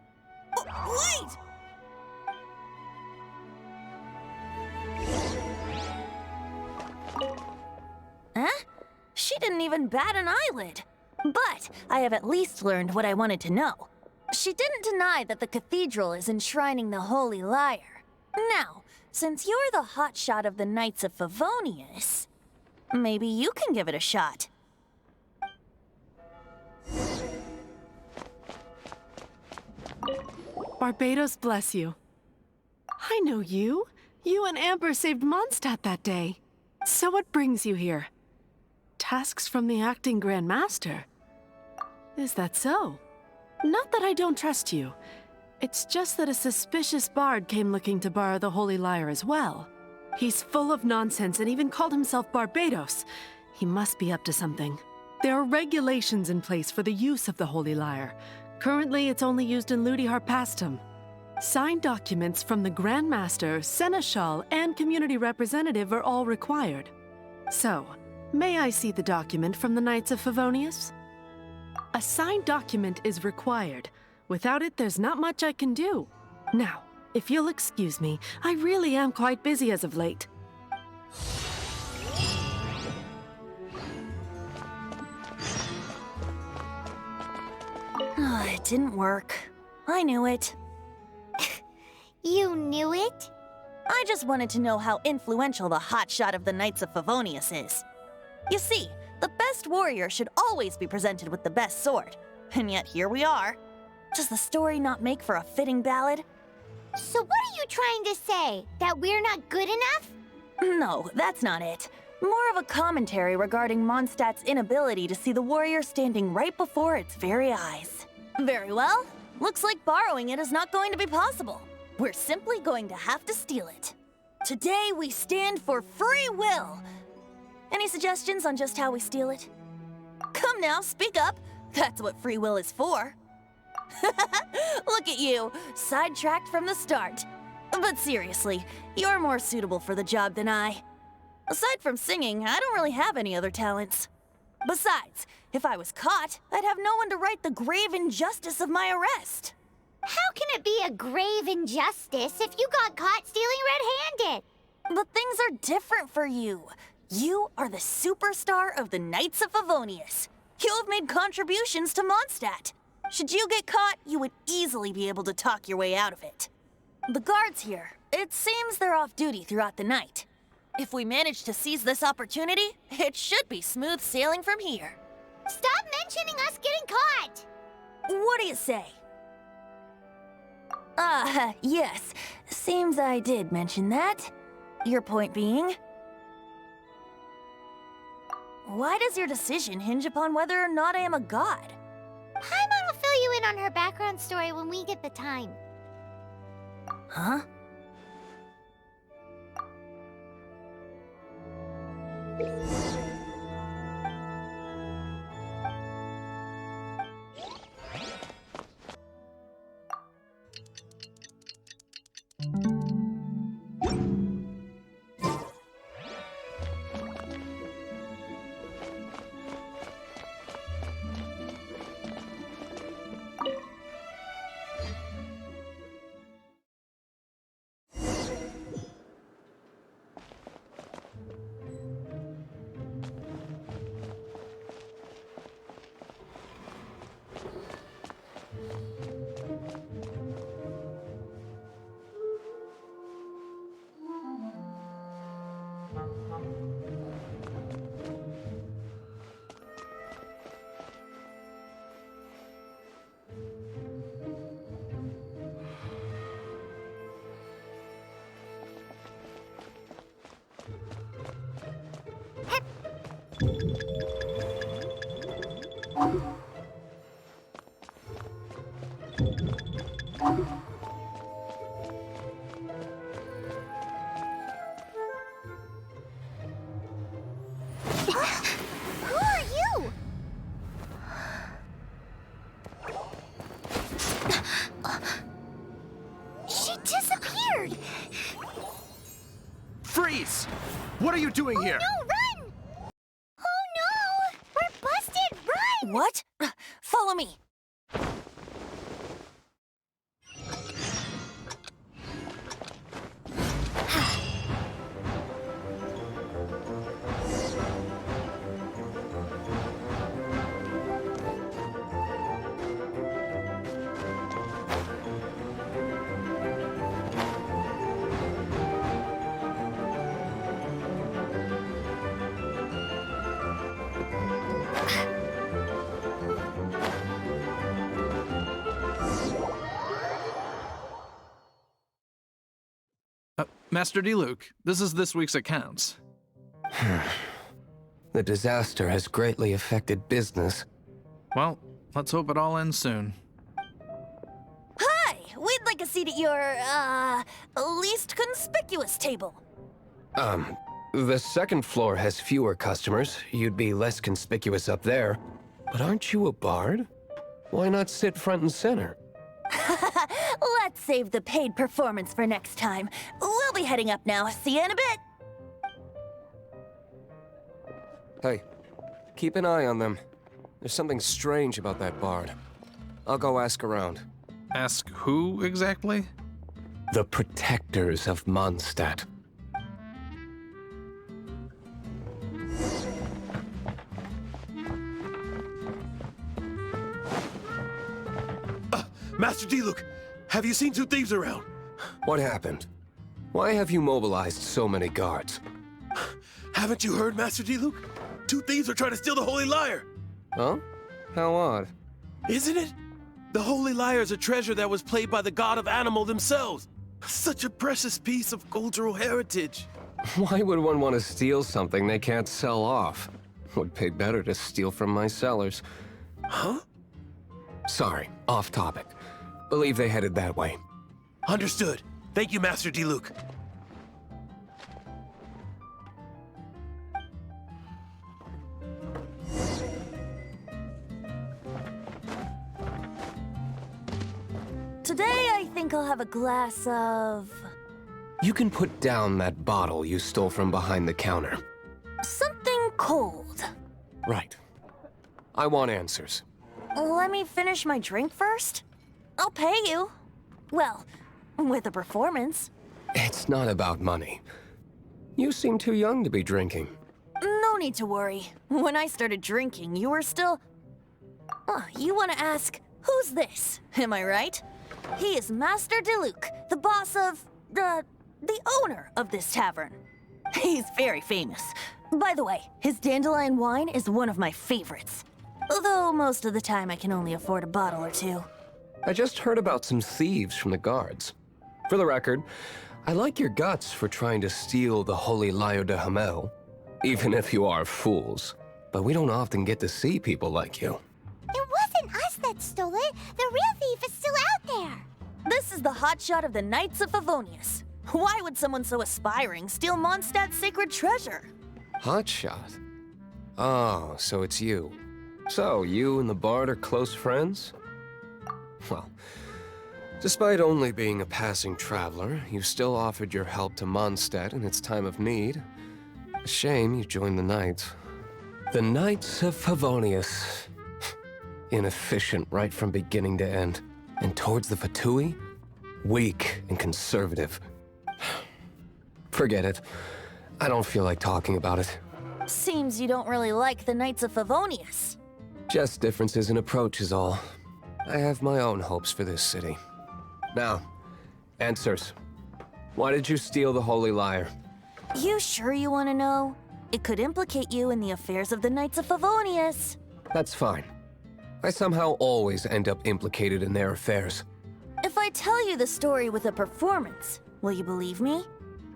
Wait! Huh? She didn't even bat an eyelid. But I have at least learned what I wanted to know. She didn't deny that the cathedral is enshrining the Holy Lyre. Now, since you're the hotshot of the Knights of Favonius, maybe you can give it a shot. Barbados bless you. I know you. You and Amber saved Mondstadt that day. So what brings you here? Tasks from the acting Grand Master? Is that so? Not that I don't trust you. It's just that a suspicious bard came looking to borrow the Holy Lyre as well. He's full of nonsense and even called himself Barbados. He must be up to something. There are regulations in place for the use of the Holy Lyre. Currently, it's only used in Ludi Harpastum. Signed documents from the Grand Master, Seneschal, and Community Representative are all required. So, may I see the document from the Knights of Favonius? A signed document is required. Without it, there's not much I can do. Now, if you'll excuse me, I really am quite busy as of late. It didn't work. I knew it. You knew it? I just wanted to know how influential the hotshot of the Knights of Favonius is. You see, the best warrior should always be presented with the best sword. And yet here we are. Does the story not make for a fitting ballad? So what are you trying to say? That we're not good enough? No, that's not it. More of a commentary regarding Mondstadt's inability to see the warrior standing right before its very eyes. Very well. Looks like borrowing it is not going to be possible. We're simply going to have to steal it. Today we stand for free will. Any suggestions on just how we steal it? Come now, speak up. That's what free will is for. Look at you, sidetracked from the start. But seriously, you're more suitable for the job than I. Aside from singing, I don't really have any other talents. Besides, if I was caught, I'd have no one to right the grave injustice of my arrest. How can it be a grave injustice if you got caught stealing red-handed? But things are different for you. You are the superstar of the Knights of Favonius. You have made contributions to Mondstadt. Should you get caught, you would easily be able to talk your way out of it. The guards here, it seems they're off duty throughout the night. If we manage to seize this opportunity, it should be smooth sailing from here. Stop mentioning us getting caught! What do you say? Yes. Seems I did mention that. Your point being? Why does your decision hinge upon whether or not I am a god? Paimon will fill you in on her background story when we get the time. Huh? Who are you? She disappeared! Freeze! What are you doing here? No, run! Oh no! We're busted! Run! What? Follow me. Master Diluc, this is this week's accounts. The disaster has greatly affected business. Well, let's hope it all ends soon. Hi! We'd like a seat at your, least conspicuous table. The second floor has fewer customers. You'd be less conspicuous up there. But aren't you a bard? Why not sit front and center? Let's save the paid performance for next time. We'll be heading up now. See you in a bit. Hey, keep an eye on them. There's something strange about that bard. I'll go ask around. Ask who exactly? The protectors of Mondstadt. Master Diluc, have you seen two thieves around? What happened? Why have you mobilized so many guards? Haven't you heard, Master Diluc? Two thieves are trying to steal the Holy Lyre. Huh? How odd. Isn't it? The Holy Lyre is a treasure that was played by the god of animal themselves. Such a precious piece of cultural heritage. Why would one want to steal something they can't sell off? Would pay better to steal from my sellers. Huh? Sorry, off topic. Believe they headed that way. Understood. Thank you, Master Diluc. Today, I think I'll have a glass of... You can put down that bottle you stole from behind the counter. something cold. Right. I want answers. Let me finish my drink first. I'll pay you. Well, with a performance. It's not about money. You seem too young to be drinking. No need to worry. When I started drinking, you were still... you want to ask, who's this? Am I right? He is Master Diluc, the boss of... the owner of this tavern. He's very famous. By the way, his dandelion wine is one of my favorites. Although most of the time I can only afford a bottle or two. I just heard about some thieves from the guards. For the record, I like your guts for trying to steal the Holy Lyre de Hamel, even if you are fools. But we don't often get to see people like you. It wasn't us that stole it. The real thief is still out there. This is the hotshot of the Knights of Favonius. Why would someone so aspiring steal Mondstadt's sacred treasure? Hotshot? Oh, so it's you. So, you and the bard are close friends? Well, despite only being a passing traveler, you still offered your help to Mondstadt in its time of need. A shame you joined the Knights. The Knights of Favonius. Inefficient right from beginning to end. And towards the Fatui, weak and conservative. Forget it. I don't feel like talking about it. Seems you don't really like the Knights of Favonius. Just differences in approach is all. I have my own hopes for this city. Now, answers. Why did you steal the Holy Lyre? You sure you want to know? It could implicate you in the affairs of the Knights of Favonius. That's fine. I somehow always end up implicated in their affairs. If I tell you the story with a performance, will you believe me?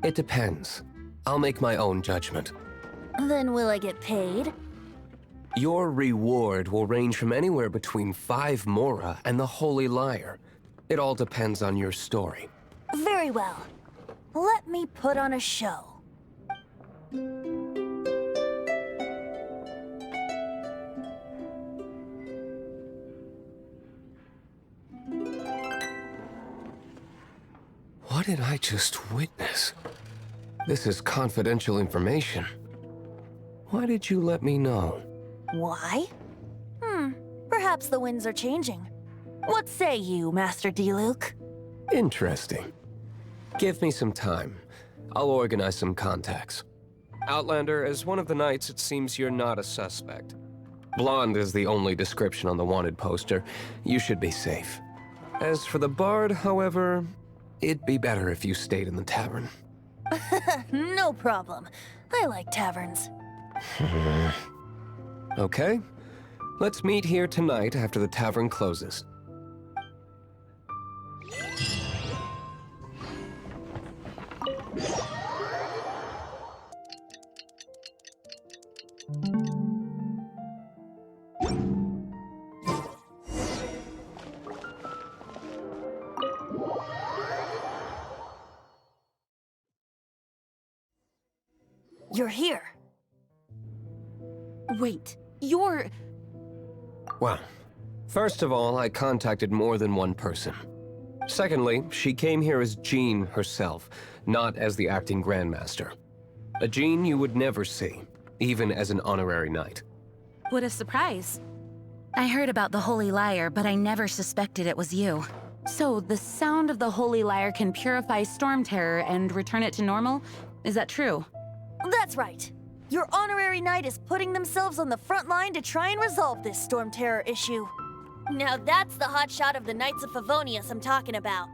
It depends. I'll make my own judgment. Then will I get paid? Your reward will range from anywhere between 5 mora and the Holy Lyre. It all depends on your story. Very well. Let me put on a show. What did I just witness? This is confidential information. Why did you let me know? Why? Perhaps the winds are changing. What say you, Master Diluc? Interesting. Give me some time. I'll organize some contacts. Outlander, as one of the knights, it seems you're not a suspect. Blonde is the only description on the wanted poster. You should be safe. As for the bard, however, it'd be better if you stayed in the tavern. No problem. I like taverns. Okay. Let's meet here tonight after the tavern closes. You're here. Wait, you're... Well, first of all, I contacted more than one person. Secondly, she came here as Jean herself, not as the acting Grandmaster. A Jean you would never see, even as an honorary knight. What a surprise. I heard about the Holy Lyre, but I never suspected it was you. So, the sound of the Holy Lyre can purify Storm Terror and return it to normal? Is that true? That's right. Your honorary knight is putting themselves on the front line to try and resolve this Storm Terror issue. Now that's the hotshot of the Knights of Favonius I'm talking about.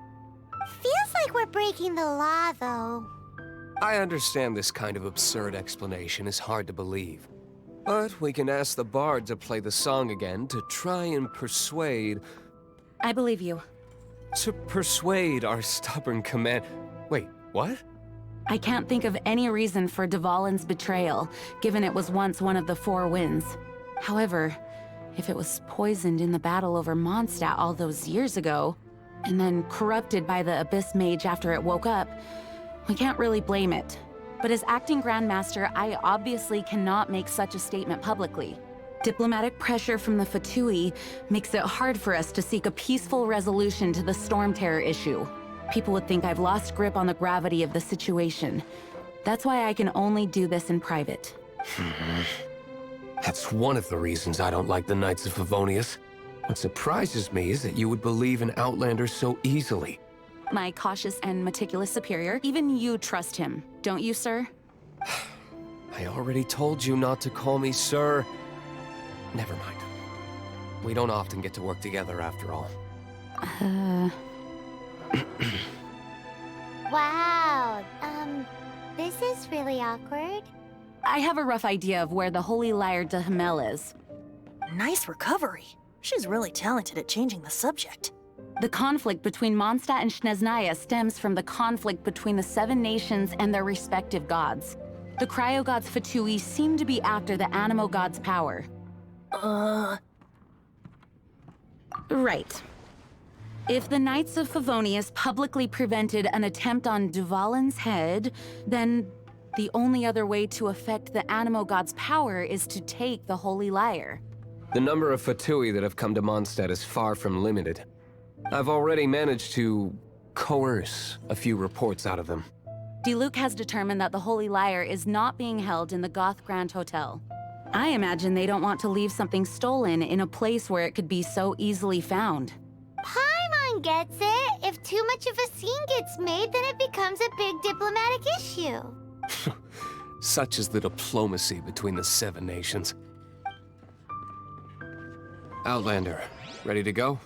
Feels like we're breaking the law, though. I understand this kind of absurd explanation is hard to believe. But we can ask the bard to play the song again to try and persuade... I believe you. To persuade our stubborn command... Wait, what? I can't think of any reason for Dvalin's betrayal, given it was once one of the Four Winds. However, if it was poisoned in the battle over Mondstadt all those years ago, and then corrupted by the Abyss Mage after it woke up, we can't really blame it. But as acting Grandmaster, I obviously cannot make such a statement publicly. Diplomatic pressure from the Fatui makes it hard for us to seek a peaceful resolution to the Storm Terror issue. People would think I've lost grip on the gravity of the situation. That's why I can only do this in private. That's one of the reasons I don't like the Knights of Favonius. What surprises me is that you would believe an Outlander so easily. My cautious and meticulous superior, even you trust him, don't you, sir? I already told you not to call me sir. Never mind. We don't often get to work together after all. Wow, this is really awkward. I have a rough idea of where the Holy Lyre de Himmel is. Nice recovery. She's really talented at changing the subject. The conflict between Mondstadt and Snezhnaya stems from the conflict between the Seven Nations and their respective gods. The cryo-gods Fatui seem to be after the Animo god's power. Right. If the Knights of Favonius publicly prevented an attempt on Dvalin's head, then the only other way to affect the Animo god's power is to take the Holy Lyre. The number of Fatui that have come to Mondstadt is far from limited. I've already managed to coerce a few reports out of them. Diluc has determined that the Holy Lyre is not being held in the Goth Grand Hotel. I imagine they don't want to leave something stolen in a place where it could be so easily found. Paimon gets it. If too much of a scene gets made, then it becomes a big diplomatic issue. Such is the diplomacy between the Seven Nations. Outlander, ready to go?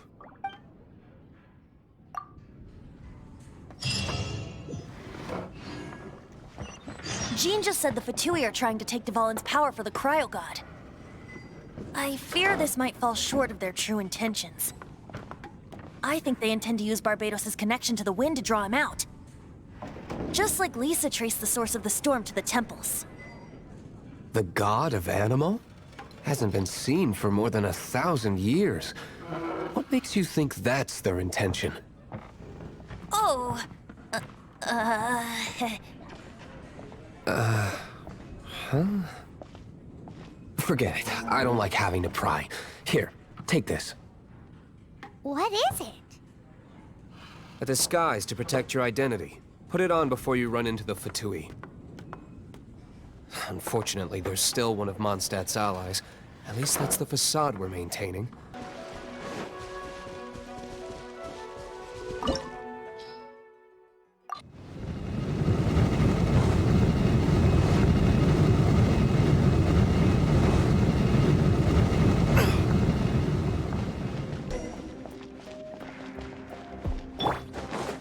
Jean just said the Fatui are trying to take Dvalin's power for the Cryo God. I fear this might fall short of their true intentions. I think they intend to use Barbados' connection to the wind to draw him out. Just like Lisa traced the source of the storm to the temples. The god of Animo? Hasn't been seen for more than 1,000 years. What makes you think that's their intention? Oh! Forget it. I don't like having to pry. Here, take this. What is it? A disguise to protect your identity. Put it on before you run into the Fatui. Unfortunately, there's still one of Mondstadt's allies. At least that's the facade we're maintaining.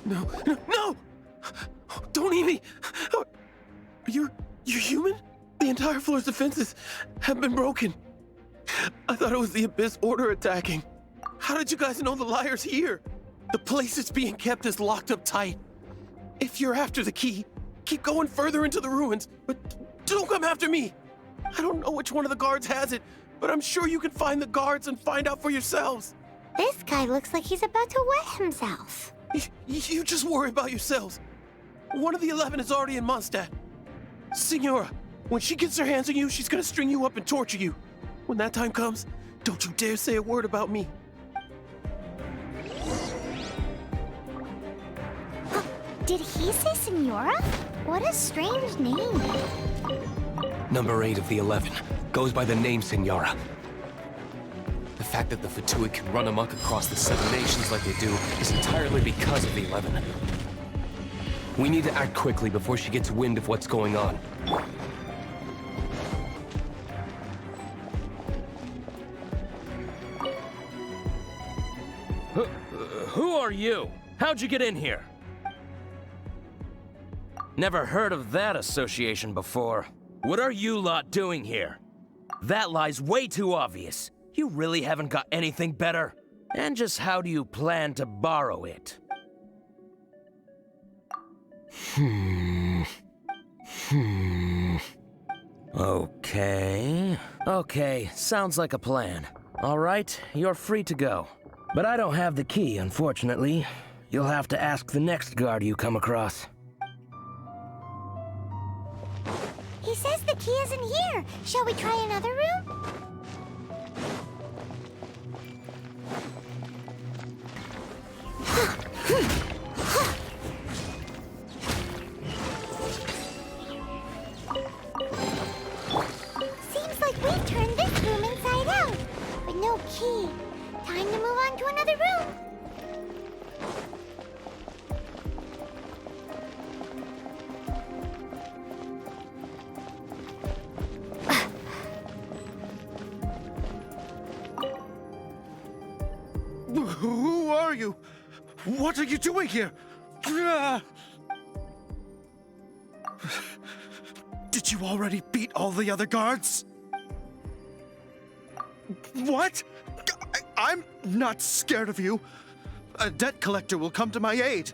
No! Don't eat me! You're human? The entire floor's defenses have been broken. I thought it was the Abyss Order attacking. How did you guys know the liar's here? The place it's being kept is locked up tight. If you're after the key, keep going further into the ruins, but don't come after me. I don't know which one of the guards has it, but I'm sure you can find the guards and find out for yourselves. This guy looks like he's about to wet himself. You just worry about yourselves. One of the 11 is already in Mondstadt. Signora, when she gets her hands on you, she's gonna string you up and torture you. When that time comes, don't you dare say a word about me. Did he say Signora? What a strange name. Number 8 of the 11 goes by the name Signora. The fact that the Fatui can run amok across the 7 nations like they do is entirely because of the 11. We need to act quickly before she gets wind of what's going on. Who are you? How'd you get in here? Never heard of that association before. What are you lot doing here? That lie's way too obvious. You really haven't got anything better? And just how do you plan to borrow it? Okay, sounds like a plan. All right, you're free to go. But I don't have the key, unfortunately. You'll have to ask the next guard you come across. He says the key isn't here. Shall we try another room? Seems like we've turned this room inside out, but no key. Time to move on to another room. Who are you? What are you doing here? Did you already beat all the other guards? What? I'm not scared of you. A debt collector will come to my aid.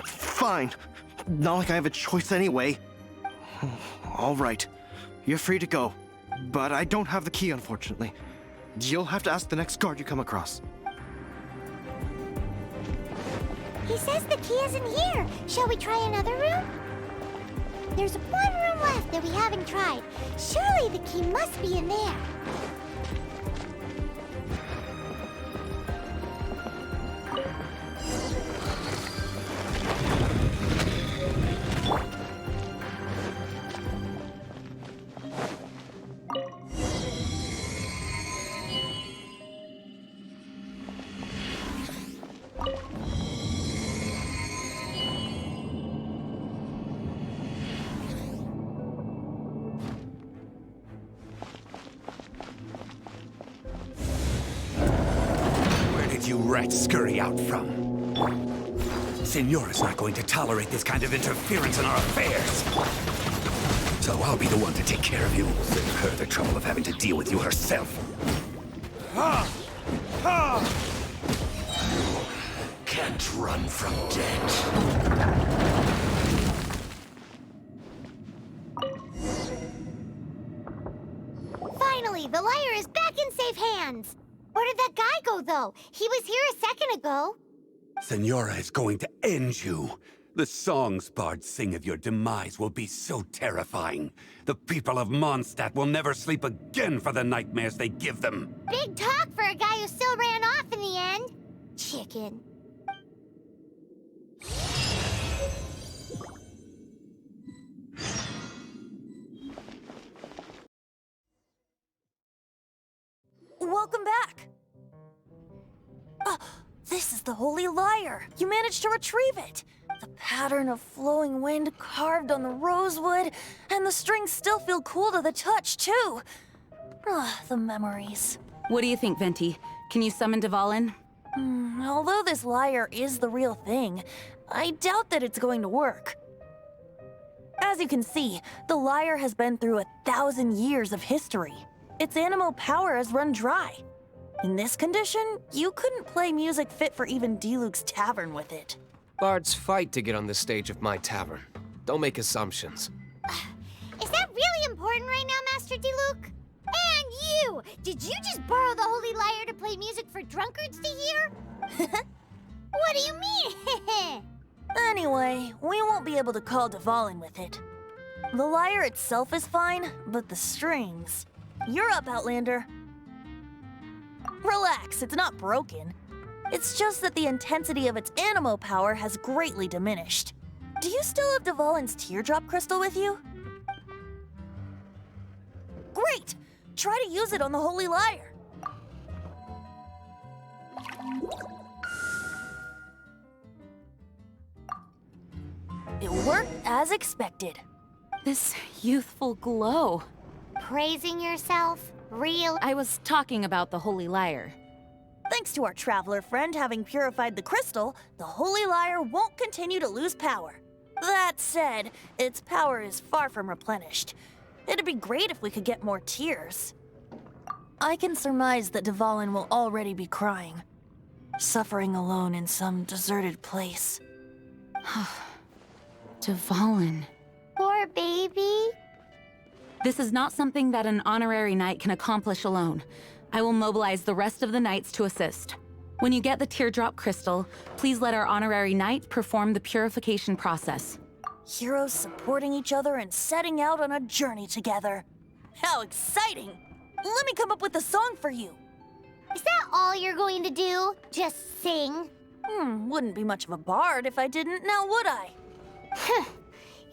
Fine. Not like I have a choice anyway. All right. You're free to go. But I don't have the key, unfortunately. You'll have to ask the next guard you come across. He says the key isn't here. Shall we try another room? There's one room left that we haven't tried. Surely the key must be in there. You rats scurry out from. Signora's not going to tolerate this kind of interference in our affairs. So I'll be the one to take care of you. Save her the trouble of having to deal with you herself. Ha! Ha! You can't run from death. Finally, the lyre is back in safe hands! Where did that guy go, though? He was here a second ago. Senora is going to end you. The songs bards sing of your demise will be so terrifying. The people of Mondstadt will never sleep again for the nightmares they give them. Big talk for a guy who still ran off in the end. Chicken. Welcome back! This is the Holy Lyre! You managed to retrieve it! The pattern of flowing wind carved on the rosewood, and the strings still feel cool to the touch, too! The memories. What do you think, Venti? Can you summon Dvalin? Although this lyre is the real thing, I doubt that it's going to work. As you can see, the lyre has been through 1,000 years of history. Its animo power has run dry. In this condition, you couldn't play music fit for even Diluc's tavern with it. Bards fight to get on the stage of my tavern. Don't make assumptions. Is that really important right now, Master Diluc? And you! Did you just borrow the Holy Lyre to play music for drunkards to hear? What do you mean? Anyway, we won't be able to call Dvalin with it. The lyre itself is fine, but the strings... You're up, Outlander. Relax, it's not broken. It's just that the intensity of its animo power has greatly diminished. Do you still have Dvalin's teardrop crystal with you? Great! Try to use it on the Holy Lyre. It worked as expected. This youthful glow. Praising yourself? Real? I was talking about the Holy Lyre. Thanks to our traveler friend having purified the crystal, the Holy Lyre won't continue to lose power. That said, its power is far from replenished. It'd be great if we could get more tears. I can surmise that Dvalin will already be crying, suffering alone in some deserted place. Dvalin. Poor baby. This is not something that an honorary knight can accomplish alone. I will mobilize the rest of the knights to assist. When you get the teardrop crystal, please let our honorary knight perform the purification process. Heroes supporting each other and setting out on a journey together. How exciting! Let me come up with a song for you. Is that all you're going to do? Just sing? Wouldn't be much of a bard if I didn't, now would I?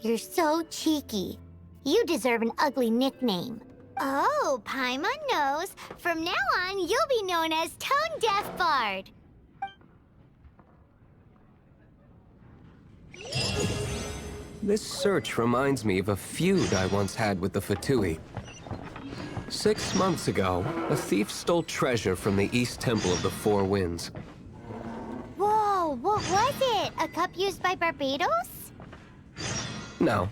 You're so cheeky. You deserve an ugly nickname. Oh, Paimon knows. From now on, you'll be known as Tone Deaf Bard. This search reminds me of a feud I once had with the Fatui. 6 months ago, a thief stole treasure from the East Temple of the Four Winds. Whoa, what was it? A cup used by Barbados? No.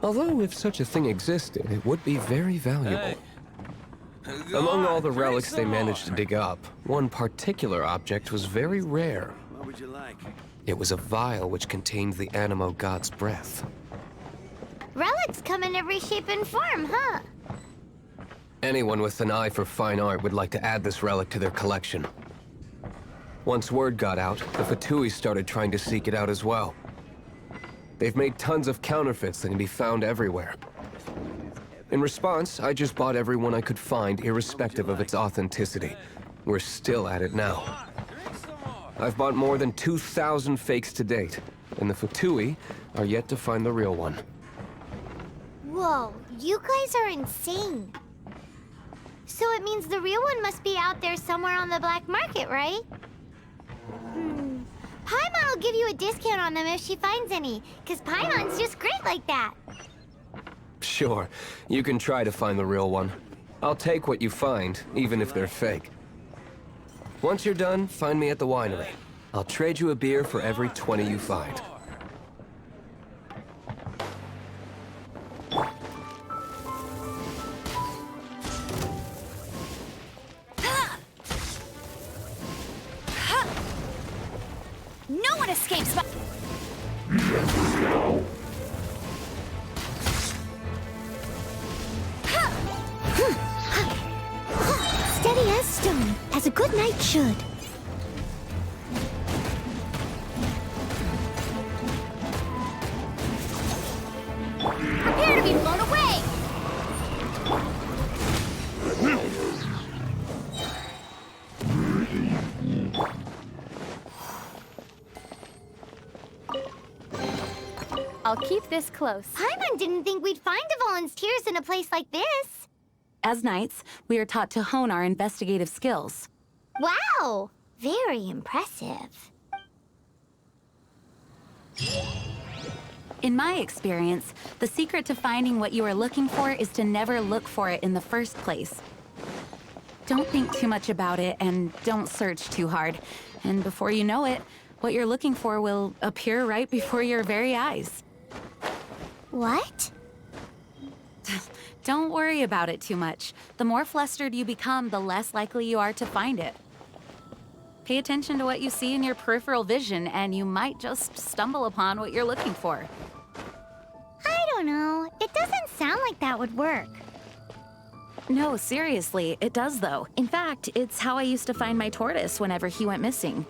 Although, if such a thing existed, it would be very valuable. Among all the relics they managed to dig up, one particular object was very rare. What would you like? It was a vial which contained the Animo God's breath. Relics come in every shape and form, huh? Anyone with an eye for fine art would like to add this relic to their collection. Once word got out, the Fatui started trying to seek it out as well. They've made tons of counterfeits that can be found everywhere. In response, I just bought every one I could find, irrespective of its authenticity. We're still at it now. I've bought more than 2,000 fakes to date, and the Fatui are yet to find the real one. Whoa, you guys are insane. So it means the real one must be out there somewhere on the black market, right? Paimon will give you a discount on them if she finds any, because Paimon's just great like that. Sure, you can try to find the real one. I'll take what you find, even if they're fake. Once you're done, find me at the winery. I'll trade you a beer for every 20 you find. No one escapes my... as a good knight should. Prepare to be blown away! I'll keep this close. Paimon didn't think we'd find the volunteers in a place like this. As knights, we are taught to hone our investigative skills. Wow! Very impressive. In my experience, the secret to finding what you are looking for is to never look for it in the first place. Don't think too much about it and don't search too hard. And before you know it, what you're looking for will appear right before your very eyes. What? Don't worry about it too much. The more flustered you become, the less likely you are to find it. Pay attention to what you see in your peripheral vision, and you might just stumble upon what you're looking for. I don't know. It doesn't sound like that would work. No, seriously, it does though. In fact, it's how I used to find my tortoise whenever he went missing.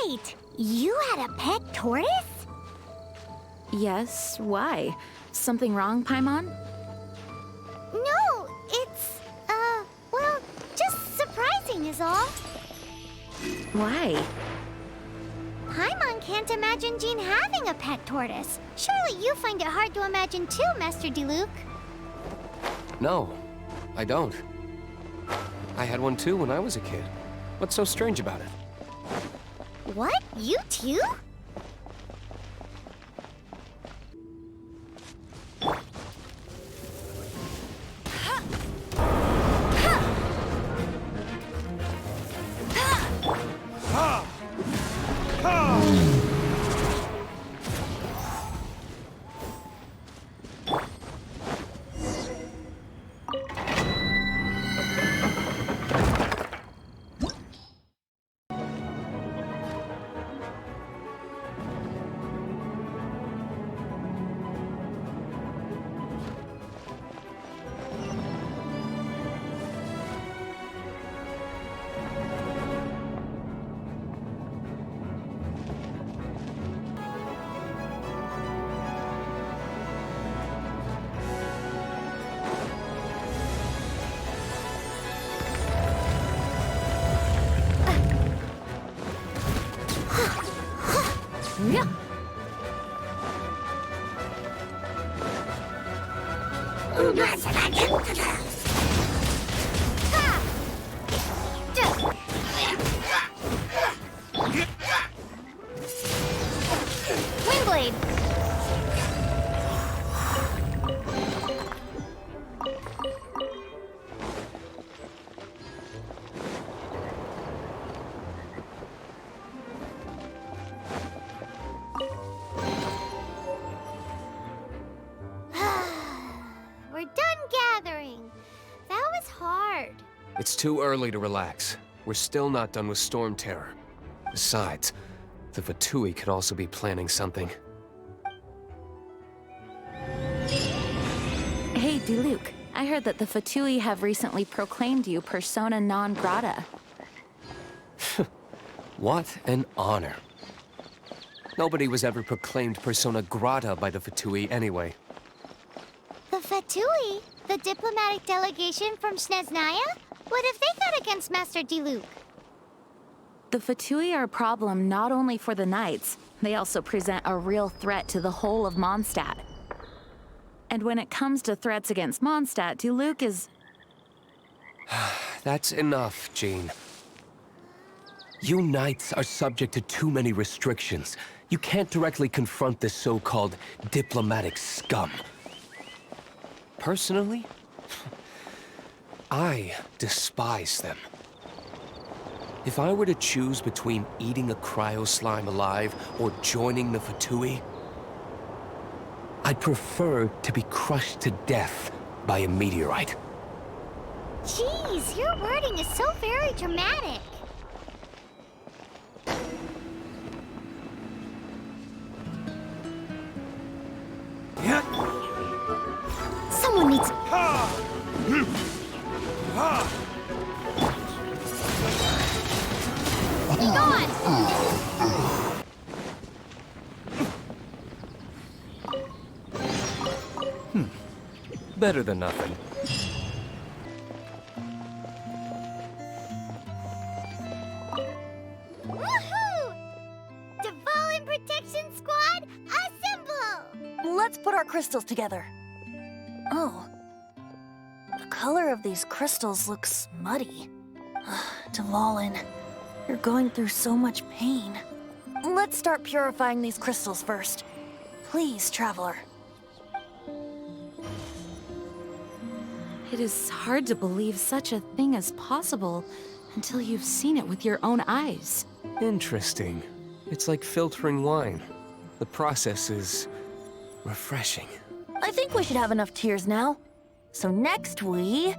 Wait! You had a pet tortoise? Yes, why? Something wrong, Paimon? No, it's, well, just surprising is all. Why? Paimon can't imagine Jean having a pet tortoise. Surely you find it hard to imagine too, Master Diluc. No, I don't. I had one too when I was a kid. What's so strange about it? What? You too? Windblade! We're done gathering. That was hard. It's too early to relax. We're still not done with Storm Terror. Besides, the Fatui could also be planning something. Hey, Diluc, I heard that the Fatui have recently proclaimed you persona non grata. What an honor. Nobody was ever proclaimed persona grata by the Fatui anyway. The Fatui? The diplomatic delegation from Snezhnaya? What have they got against Master Diluc? The Fatui are a problem not only for the Knights, they also present a real threat to the whole of MONSTAT. And when it comes to threats against MONSTAT, Diluc is... That's enough, Jean. You Knights are subject to too many restrictions. You can't directly confront this so-called diplomatic scum. Personally, I despise them. If I were to choose between eating a cryo-slime alive or joining the Fatui, I'd prefer to be crushed to death by a meteorite. Jeez, your wording is so very dramatic. Someone needs... gone! Better than nothing. Woohoo! Dvalin Protection Squad, assemble! Let's put our crystals together. Oh. The color of these crystals looks muddy. Dvalin, you're going through so much pain. Let's start purifying these crystals first. Please, Traveler. It is hard to believe such a thing is possible until you've seen it with your own eyes. Interesting. It's like filtering wine. The process is refreshing. I think we should have enough tears now. So next we...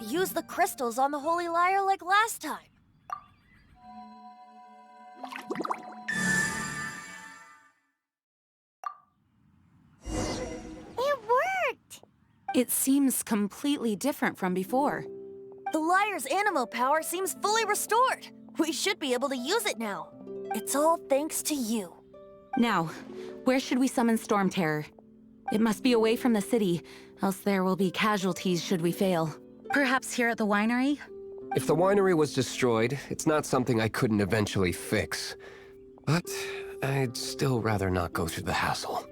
use the crystals on the Holy Lyre like last time. It worked! It seems completely different from before. The lyre's animo power seems fully restored. We should be able to use it now. It's all thanks to you. Now, where should we summon Storm Terror? It must be away from the city, else there will be casualties should we fail. Perhaps here at the winery? If the winery was destroyed, it's not something I couldn't eventually fix. But I'd still rather not go through the hassle.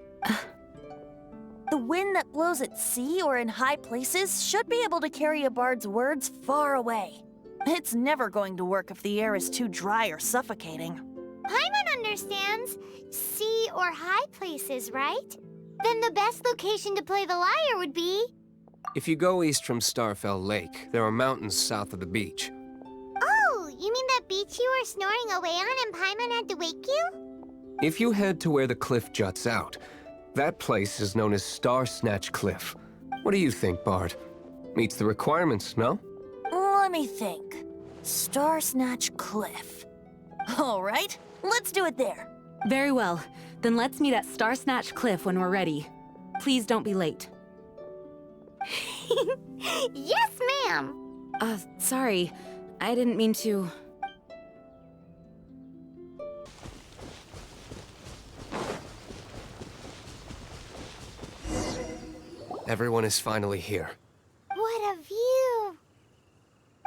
The wind that blows at sea or in high places should be able to carry a bard's words far away. It's never going to work if the air is too dry or suffocating. Paimon understands sea or high places, right? Then the best location to play the lyre would be... If you go east from Starfell Lake, there are mountains south of the beach. Oh, you mean that beach you were snoring away on and Paimon had to wake you? If you head to where the cliff juts out, that place is known as Star Snatch Cliff. What do you think, Bard? Meets the requirements, no? Let me think. Star Snatch Cliff. All right, let's do it there. Very well. Then let's meet at Star Snatch Cliff when we're ready. Please don't be late. Yes, ma'am! Sorry. I didn't mean to... Everyone is finally here. What a view!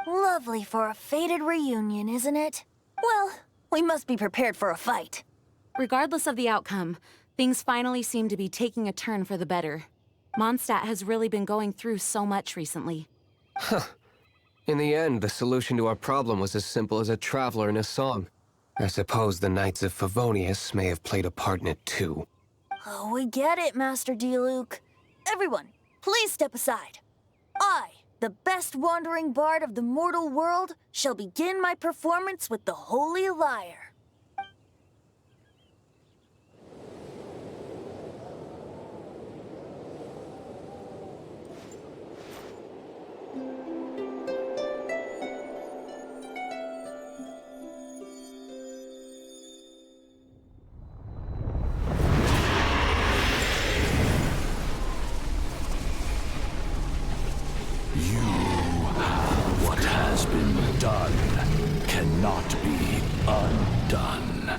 Lovely for a fated reunion, isn't it? Well, we must be prepared for a fight. Regardless of the outcome, things finally seem to be taking a turn for the better. MONSTAT has really been going through so much recently. Huh. In the end, the solution to our problem was as simple as a traveler in a song. I suppose the Knights of Favonius may have played a part in it too. Oh, we get it, Master Diluc. Everyone, please step aside. I, the best wandering bard of the mortal world, shall begin my performance with the Holy Lyre.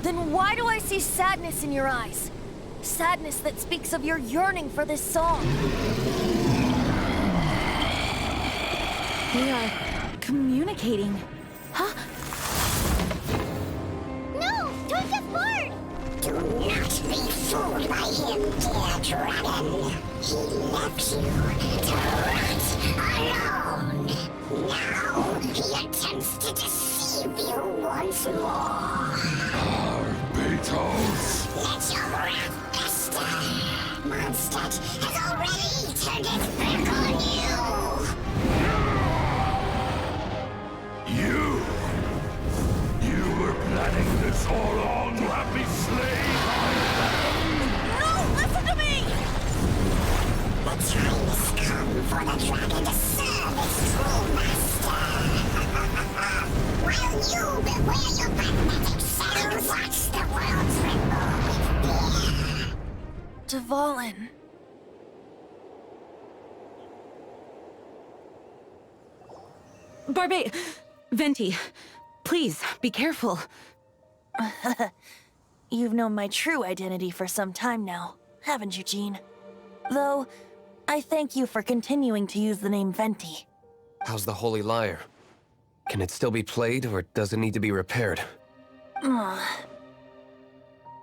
Then why do I see sadness in your eyes? Sadness that speaks of your yearning for this song. They are communicating. Huh? No! Don't get bored! Do not be fooled by him, dear dragon. He left you to rot alone. Now he attempts to deceive you once more. Beetles! Let your wrath fester. MONSTAT has already turned its back on you! You were planning this all along to have me slain by them! No, listen to me! The time has come for the dragon to serve its true master. While you beware your magnetic shadows, watch the world tremble with fear. Dvalin. Venti, Please, be careful. You've known my true identity for some time now, haven't you, Jean? Though, I thank you for continuing to use the name Venti. How's the Holy Lyre? Can it still be played, or does it need to be repaired?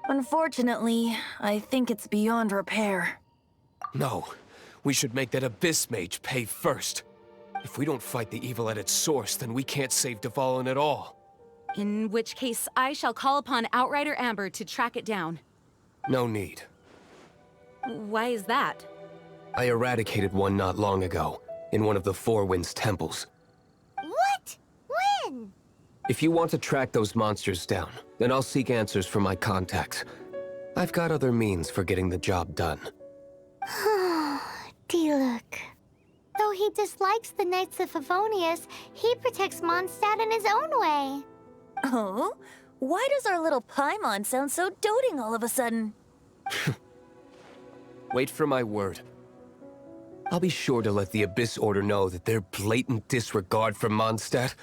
Unfortunately, I think it's beyond repair. No. We should make that Abyss Mage pay first. If we don't fight the evil at its source, then we can't save Dvalin at all. In which case, I shall call upon Outrider Amber to track it down. No need. Why is that? I eradicated one not long ago, in one of the Four Winds temples. What? When? If you want to track those monsters down, then I'll seek answers from my contacts. I've got other means for getting the job done. Diluc. Though he dislikes the Knights of Favonius, he protects Mondstadt in his own way. Oh? Why does our little Paimon sound so doting all of a sudden? Wait for my word. I'll be sure to let the Abyss Order know that their blatant disregard for Mondstadt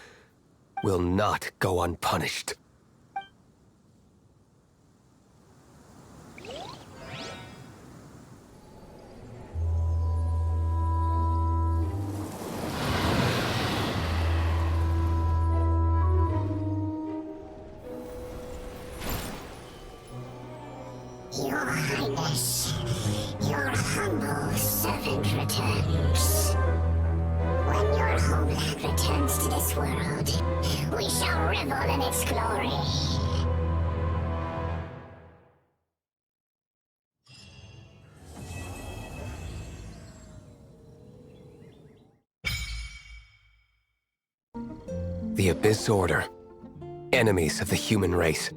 will not go unpunished. Your Highness, your humble servant returns. When your homeland returns to this world, we shall revel in its glory. The Abyss Order. Enemies of the human race.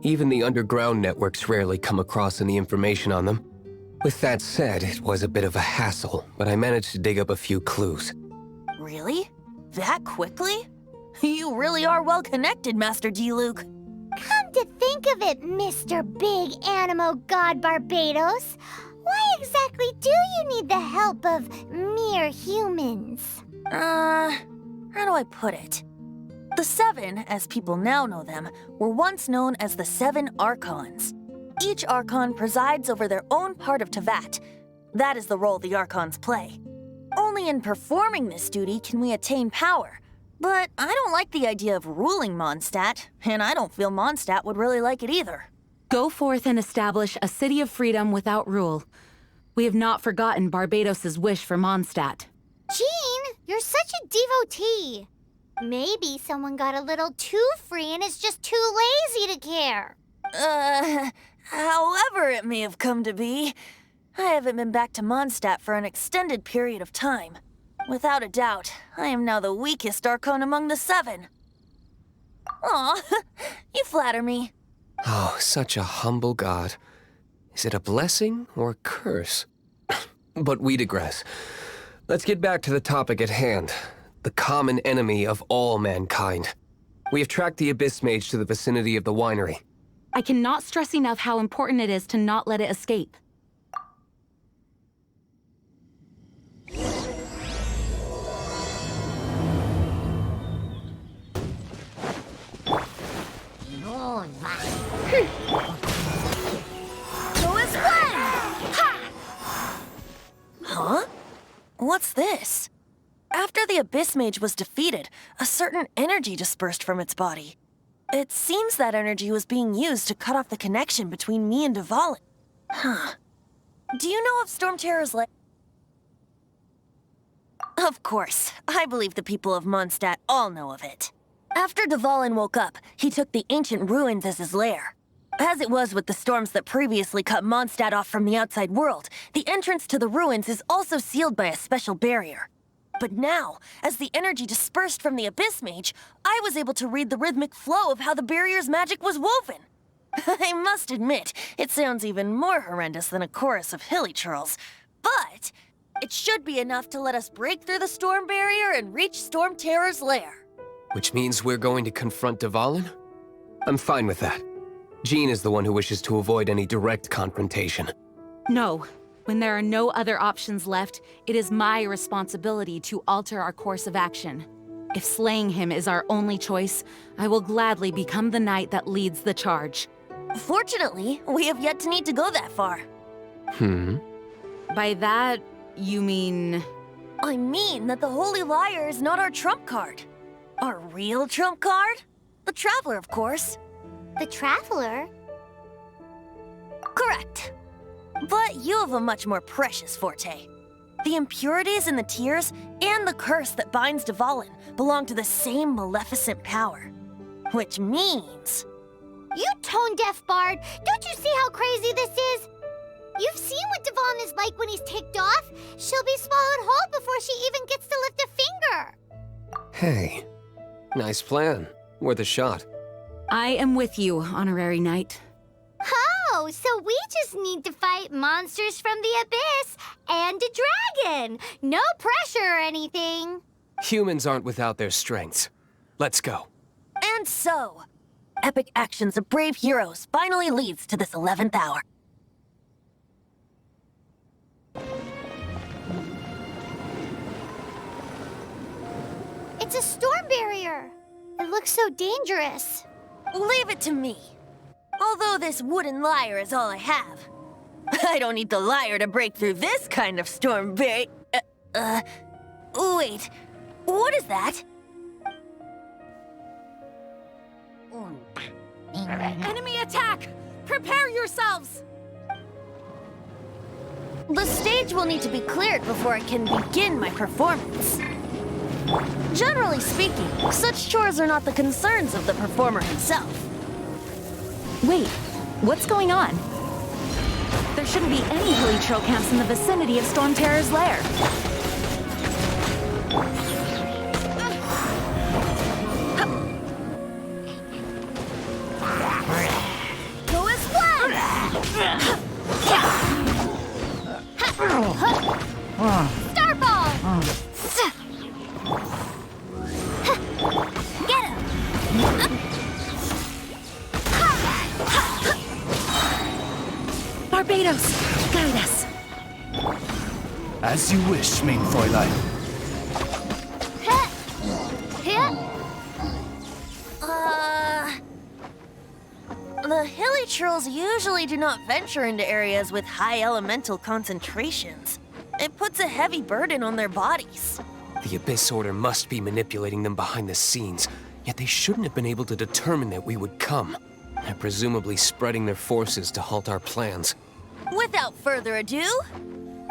Even the underground networks rarely come across any information on them. With that said, it was a bit of a hassle, but I managed to dig up a few clues. Really? That quickly? You really are well connected, Master Diluc. Come to think of it, Mr. Big Animo God Barbados, why exactly do you need the help of mere humans? How do I put it? The Seven, as people now know them, were once known as the Seven Archons. Each Archon presides over their own part of Teyvat. That is the role the Archons play. Only in performing this duty can we attain power. But I don't like the idea of ruling Mondstadt, and I don't feel Mondstadt would really like it either. Go forth and establish a city of freedom without rule. We have not forgotten Barbados's wish for Mondstadt. Jean, you're such a devotee. Maybe someone got a little too free and is just too lazy to care. However it may have come to be, I haven't been back to Mondstadt for an extended period of time. Without a doubt, I am now the weakest Archon among the Seven. Aw, you flatter me. Oh, such a humble god. Is it a blessing or a curse? But we digress. Let's get back to the topic at hand. The common enemy of all mankind. We have tracked the Abyss Mage to the vicinity of the winery. I cannot stress enough how important it is to not let it escape. Huh? What's this? After the Abyss Mage was defeated, a certain energy dispersed from its body. It seems that energy was being used to cut off the connection between me and Dvalin. Huh. Do you know of Storm Terror's lair? Of course. I believe the people of Mondstadt all know of it. After Dvalin woke up, he took the ancient ruins as his lair. As it was with the storms that previously cut Mondstadt off from the outside world, the entrance to the ruins is also sealed by a special barrier. But now, as the energy dispersed from the Abyss Mage, I was able to read the rhythmic flow of how the barrier's magic was woven. I must admit, it sounds even more horrendous than a chorus of hilly churls. But it should be enough to let us break through the storm barrier and reach Storm Terror's lair. Which means we're going to confront Dvalin? I'm fine with that. Jean is the one who wishes to avoid any direct confrontation. No. When there are no other options left, it is my responsibility to alter our course of action. If slaying him is our only choice, I will gladly become the knight that leads the charge. Fortunately, we have yet to need to go that far. By that, you mean... I mean that the Holy Liar is not our trump card. Our real trump card? The Traveler, of course. The Traveler? Correct. But you have a much more precious forte. The impurities in the tears and the curse that binds Dvalin belong to the same maleficent power. Which means... You tone-deaf bard! Don't you see how crazy this is? You've seen what Dvalin is like when he's ticked off. She'll be swallowed whole before she even gets to lift a finger. Hey, nice plan. Worth a shot. I am with you, honorary knight. Oh, so we just need to fight monsters from the abyss and a dragon. No pressure or anything. Humans aren't without their strengths. Let's go. And so, epic actions of brave heroes finally leads to this 11th hour. It's a storm barrier. It looks so dangerous. Leave it to me. Although this wooden lyre is all I have. I don't need the lyre to break through this kind of storm barrier. Wait. What is that? Enemy attack! Prepare yourselves! The stage will need to be cleared before I can begin my performance. Generally speaking, such chores are not the concerns of the performer himself. Wait, what's going on? There shouldn't be any hilly trail camps in the vicinity of Storm Terror's lair. Go as planned! Starball! Get him! Barbados, guide us. As you wish, main Fräulein. The hilly trolls usually do not venture into areas with high elemental concentrations. It puts a heavy burden on their bodies. The Abyss Order must be manipulating them behind the scenes, yet they shouldn't have been able to determine that we would come. They're presumably spreading their forces to halt our plans. Without further ado,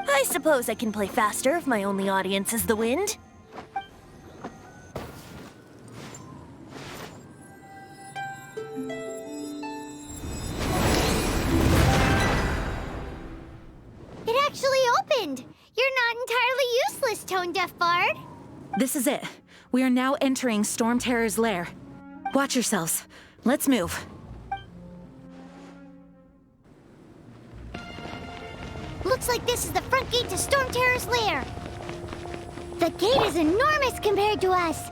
I suppose I can play faster if my only audience is the wind. It actually opened! You're not entirely useless, tone-deaf bard. This is it. We are now entering Storm Terror's lair. Watch yourselves. Let's move. Looks like this is the front gate to Storm Terror's lair. The gate is enormous compared to us.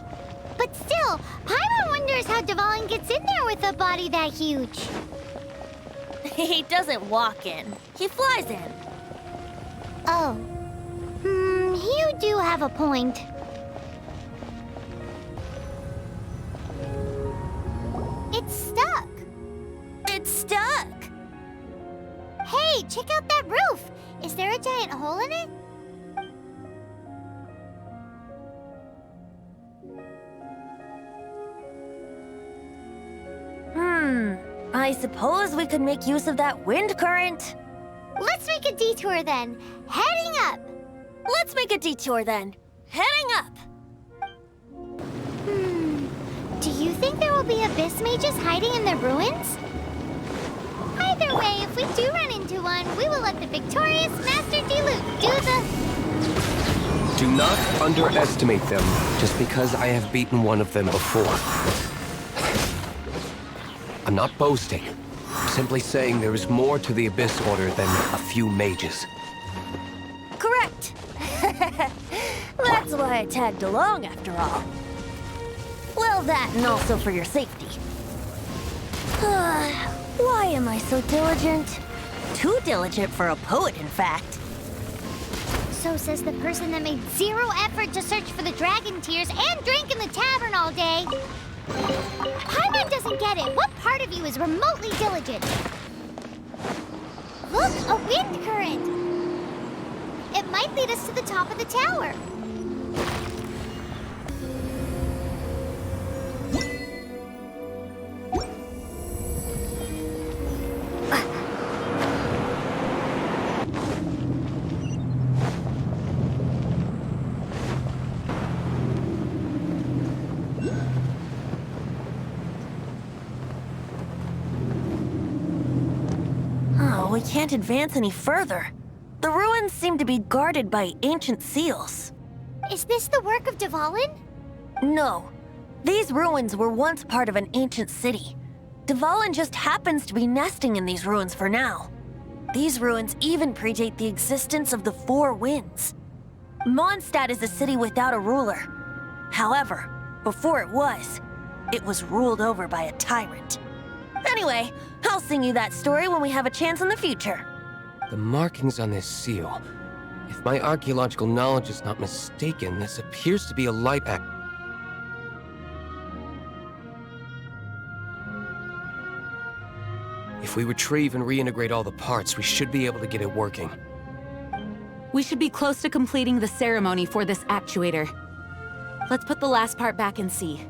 But still, Paimon wonders how Dvalin gets in there with a body that huge. He doesn't walk in. He flies in. Oh. You do have a point. It's stuck. It's stuck. Hey, check out that roof. Is there a giant hole in it? I suppose we could make use of that wind current. Let's make a detour then. Heading up. Let's make a detour then. Heading up. Do you think there will be abyss mages hiding in the ruins? Either way, if we do run into one, we will let the victorious Master Diluc do the... Do not underestimate them just because I have beaten one of them before. I'm not boasting. I'm simply saying there is more to the Abyss Order than a few mages. Correct. That's why I tagged along after all. Well, that and also for your safety. Why am I so diligent? Too diligent for a poet, in fact. So says the person that made zero effort to search for the dragon tears and drank in the tavern all day. Paimon doesn't get it. What part of you is remotely diligent? Look, a wind current. It might lead us to the top of the tower. We can't advance any further. The ruins seem to be guarded by ancient seals. Is this the work of Dvalin? No. These ruins were once part of an ancient city. Dvalin just happens to be nesting in these ruins for now. These ruins even predate the existence of the Four Winds. MONSTAT is a city without a ruler. However, before it was ruled over by a tyrant. Anyway, I'll sing you that story when we have a chance in the future. The markings on this seal. If my archaeological knowledge is not mistaken, this appears to be a light act. If we retrieve and reintegrate all the parts, we should be able to get it working. We should be close to completing the ceremony for this actuator. Let's put the last part back and see.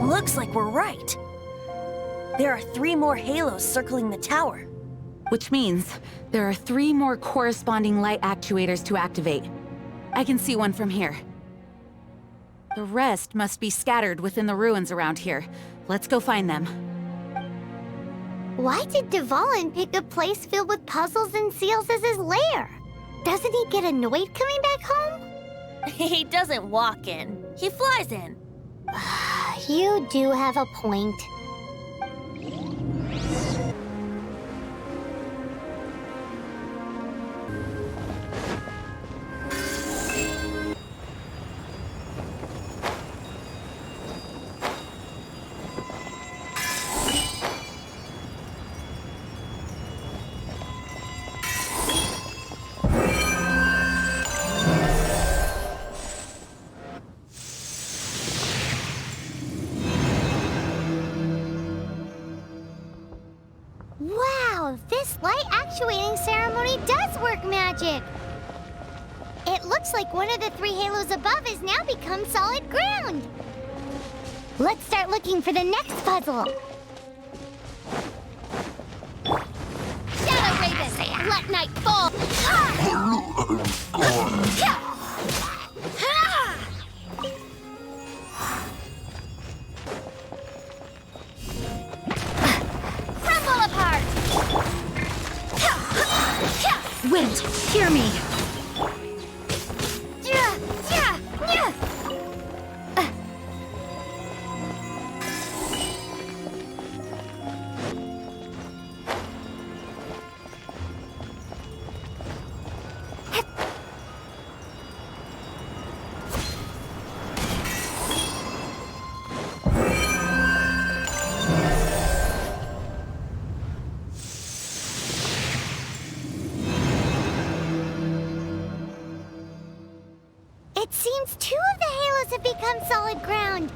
Looks like we're right. There are 3 more halos circling the tower. Which means there are 3 more corresponding light actuators to activate. I can see one from here. The rest must be scattered within the ruins around here. Let's go find them. Why did Dvalin pick a place filled with puzzles and seals as his lair? Doesn't he get annoyed coming back home? He doesn't walk in. He flies in. You do have a point. Wow, this light actuating ceremony does work magic! It looks like one of the 3 halos above has now become solid ground! Let's start looking for the next puzzle! Shadow Raven, let night fall! Crumble apart! Wind, hear me! It seems 2 of the halos have become solid ground.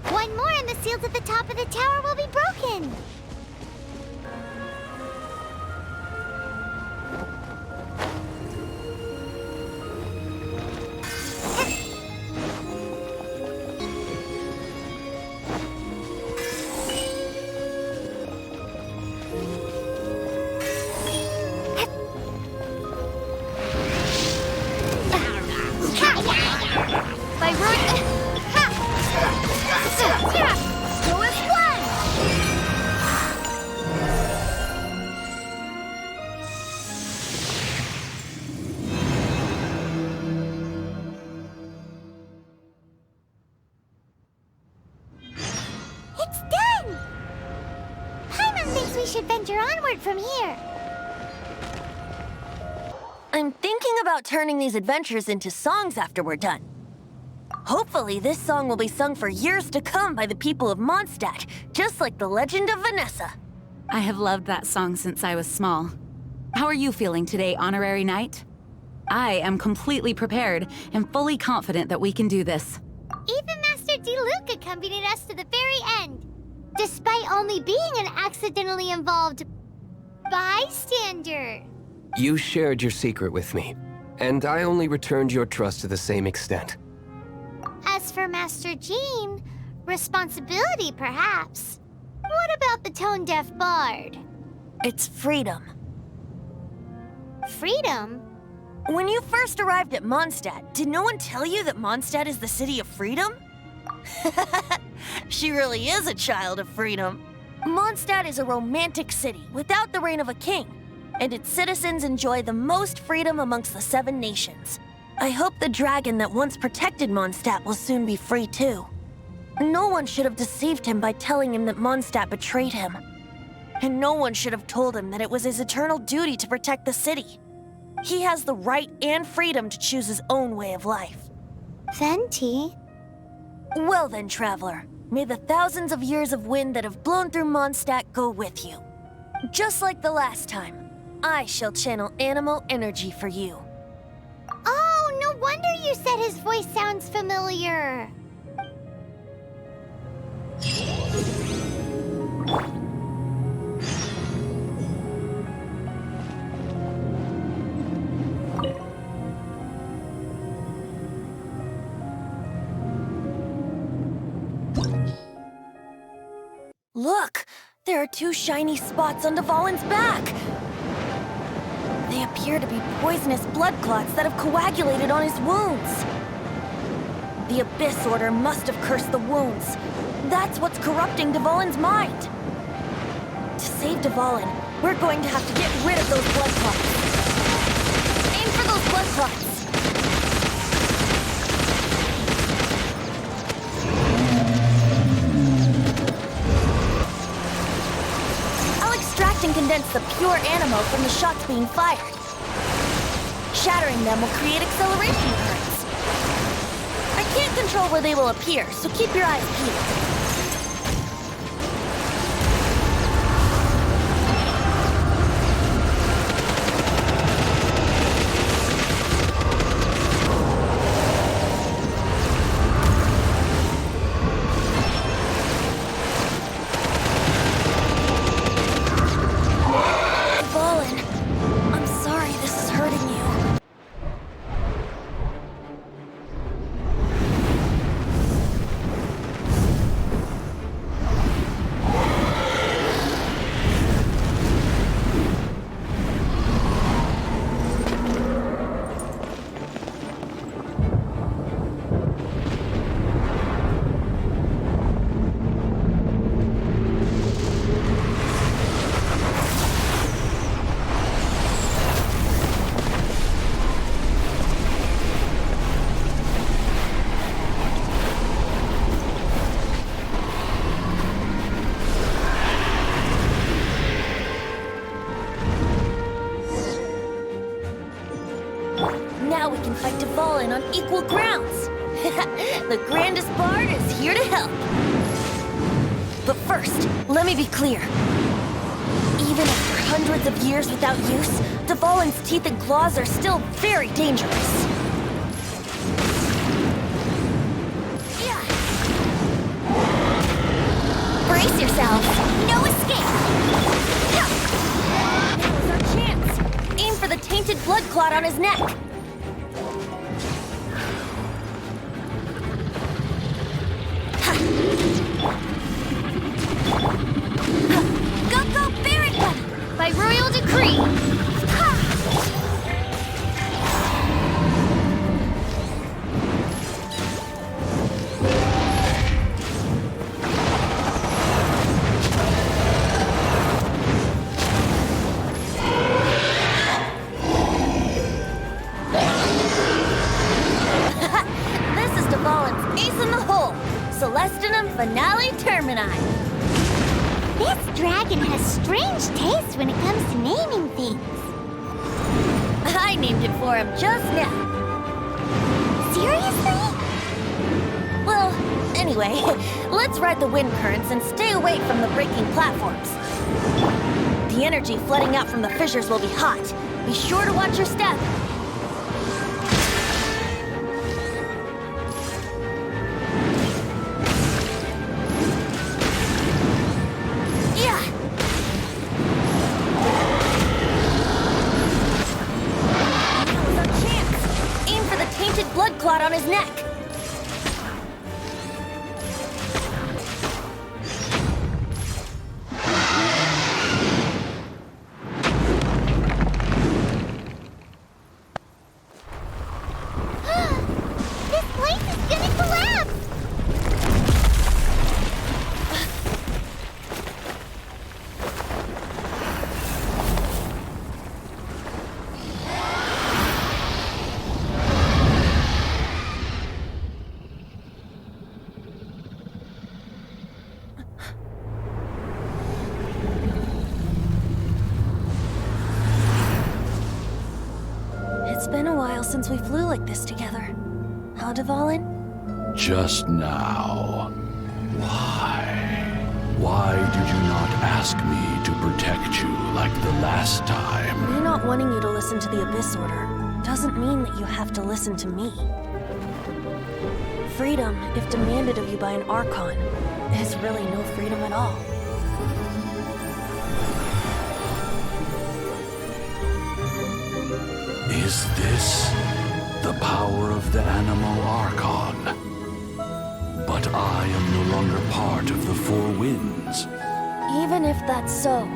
1 more and the seals at the top of the tower will be broken. By ruin... should venture onward from here. I'm thinking about turning these adventures into songs after we're done. Hopefully, this song will be sung for years to come by the people of Mondstadt, just like the legend of Vanessa. I have loved that song since I was small. How are you feeling today, Honorary Knight? I am completely prepared and fully confident that we can do this. Even Master D-Luke accompanied us to the very end, despite only being an accidentally involved bystander. You shared your secret with me, and I only returned your trust to the same extent. As for Master Jean, responsibility perhaps. What about the tone-deaf bard? It's freedom. Freedom? When you first arrived at Mondstadt, did no one tell you that Mondstadt is the city of freedom? She really is a child of freedom. Mondstadt is a romantic city without the reign of a king, and its citizens enjoy the most freedom amongst the 7 nations. I hope the dragon that once protected Mondstadt will soon be free too. No one should have deceived him by telling him that Mondstadt betrayed him. And no one should have told him that it was his eternal duty to protect the city. He has the right and freedom to choose his own way of life. Venti? Well then, traveler, may the thousands of years of wind that have blown through Mondstadt go with you. Just like the last time, I shall channel animal energy for you. Oh, no wonder you said his voice sounds familiar. Look! There are 2 shiny spots on Dvalin's back! They appear to be poisonous blood clots that have coagulated on his wounds. The Abyss Order must have cursed the wounds. That's what's corrupting Dvalin's mind. To save Dvalin, we're going to have to get rid of those blood clots. Aim for those blood clots! And condense the pure animo from the shots being fired. Shattering them will create acceleration currents. I can't control where they will appear, so keep your eyes peeled. Now we can fight Dvalin on equal grounds. The grandest bard is here to help. But first, let me be clear. Even after hundreds of years without use, Dvalin's teeth and claws are still very dangerous. Brace yourself. No escape. Now's our chance. Aim for the tainted blood clot on his neck. Go, Barrack! By royal decree! This is Dvalin's ace in the hole! Celestinum Finale Termini! This dragon has strange taste when it comes to naming things. I named it for him just now. Seriously? Well, anyway, let's ride the wind currents and stay away from the breaking platforms. The energy flooding out from the fissures will be hot. Be sure to watch your step. Blood clot on his neck. This place is gonna collapse! It's been a while since we flew like this together. How, Dvalin? Just now. Why? Why did you not ask me to protect you like the last time? Me not wanting you to listen to the Abyss Order doesn't mean that you have to listen to me. Freedom, if demanded of you by an Archon, is really no freedom at all. Is this the power of the Animo Archon? But I am no longer part of the Four Winds. Even if that's so,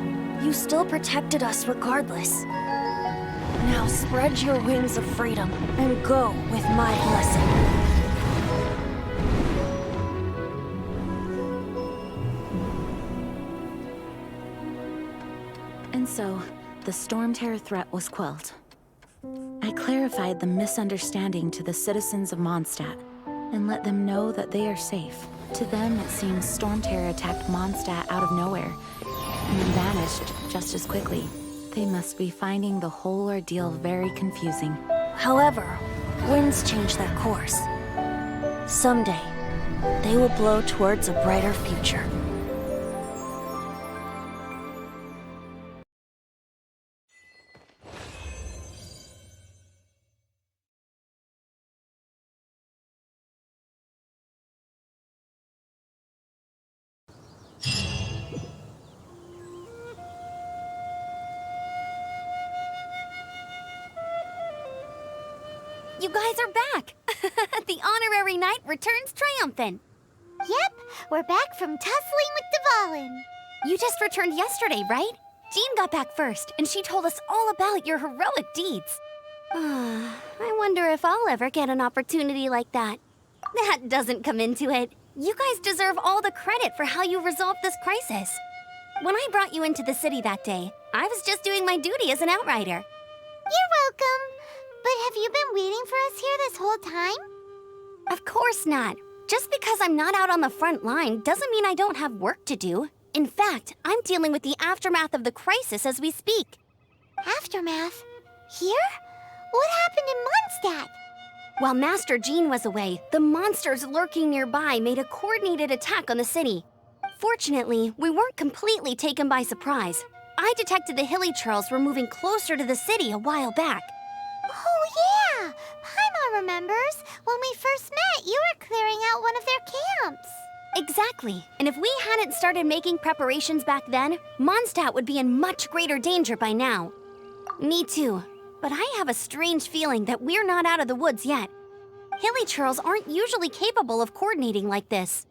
you still protected us regardless. Now spread your wings of freedom and go with my blessing. And so, the Storm Terror threat was quelled. I clarified the misunderstanding to the citizens of Mondstadt and let them know that they are safe. To them, it seems Storm Terror attacked Mondstadt out of nowhere and then vanished just as quickly. They must be finding the whole ordeal very confusing. However, winds change their course. Someday, they will blow towards a brighter future. You guys are back! The honorary knight returns triumphant. Yep, we're back from tussling with Dvalin. You just returned yesterday, right? Jean got back first, and she told us all about your heroic deeds. I wonder if I'll ever get an opportunity like that. That doesn't come into it. You guys deserve all the credit for how you resolved this crisis. When I brought you into the city that day, I was just doing my duty as an outrider. You're welcome. But have you been waiting for us here this whole time? Of course not. Just because I'm not out on the front line doesn't mean I don't have work to do. In fact, I'm dealing with the aftermath of the crisis as we speak. Aftermath? Here? What happened in Mondstadt? While Master Jean was away, the monsters lurking nearby made a coordinated attack on the city. Fortunately, we weren't completely taken by surprise. I detected the Hilly Churls were moving closer to the city a while back. Oh yeah! Paimon remembers. When we first met, you were clearing out one of their camps. Exactly. And if we hadn't started making preparations back then, Mondstadt would be in much greater danger by now. Me too. But I have a strange feeling that we're not out of the woods yet. Hilly Churls aren't usually capable of coordinating like this.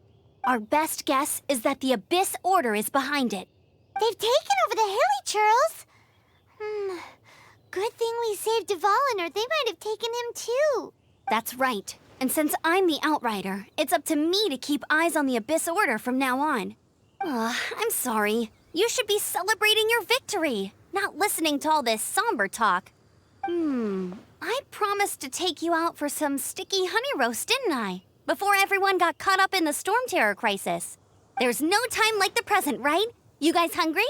Our best guess is that the Abyss Order is behind it. They've taken over the Hilly Churls? Good thing we saved Dvalin, or they might have taken him too. That's right. And since I'm the Outrider, it's up to me to keep eyes on the Abyss Order from now on. I'm sorry. You should be celebrating your victory, not listening to all this somber talk. I promised to take you out for some sticky honey roast, didn't I? Before everyone got caught up in the Storm Terror crisis. There's no time like the present, right? You guys hungry?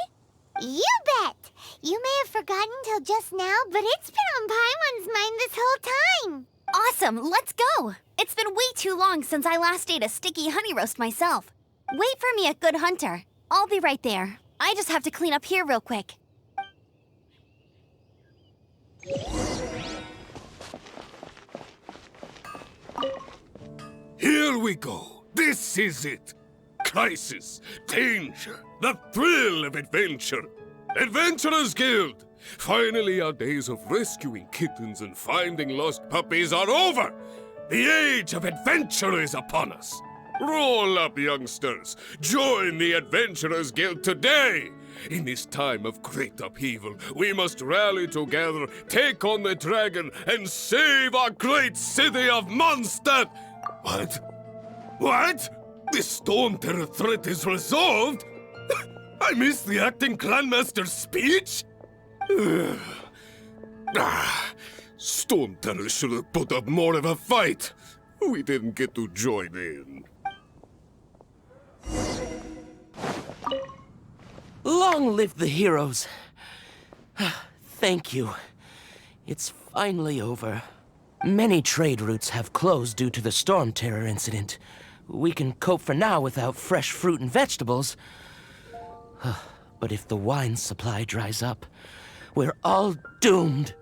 You bet! You may have forgotten till just now, but it's been on Paimon's mind this whole time. Awesome, let's go! It's been way too long since I last ate a sticky honey roast myself. Wait for me at Good Hunter. I'll be right there. I just have to clean up here real quick. Here we go. This is it. Crisis, danger, the thrill of adventure. Adventurers Guild! Finally, our days of rescuing kittens and finding lost puppies are over! The age of adventure is upon us! Roll up, youngsters! Join the Adventurers Guild today! In this time of great upheaval, we must rally together, take on the dragon, and save our great city of MONSTAT! What? What? The Storm Terror threat is resolved? I missed the acting clanmaster's speech? Storm Terror should have put up more of a fight. We didn't get to join in. Long live the heroes. Thank you. It's finally over. Many trade routes have closed due to the Storm Terror incident. We can cope for now without fresh fruit and vegetables. But if the wine supply dries up, we're all doomed.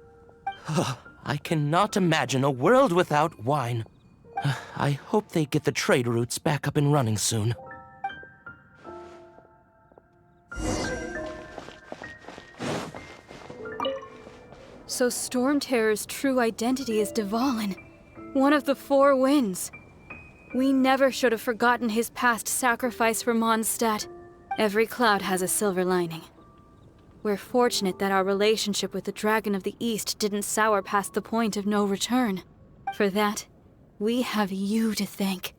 I cannot imagine a world without wine. I hope they get the trade routes back up and running soon. So Storm Terror's true identity is Dvalin, one of the Four Winds. We never should have forgotten his past sacrifice for Mondstadt. Every cloud has a silver lining. We're fortunate that our relationship with the Dragon of the East didn't sour past the point of no return. For that, we have you to thank.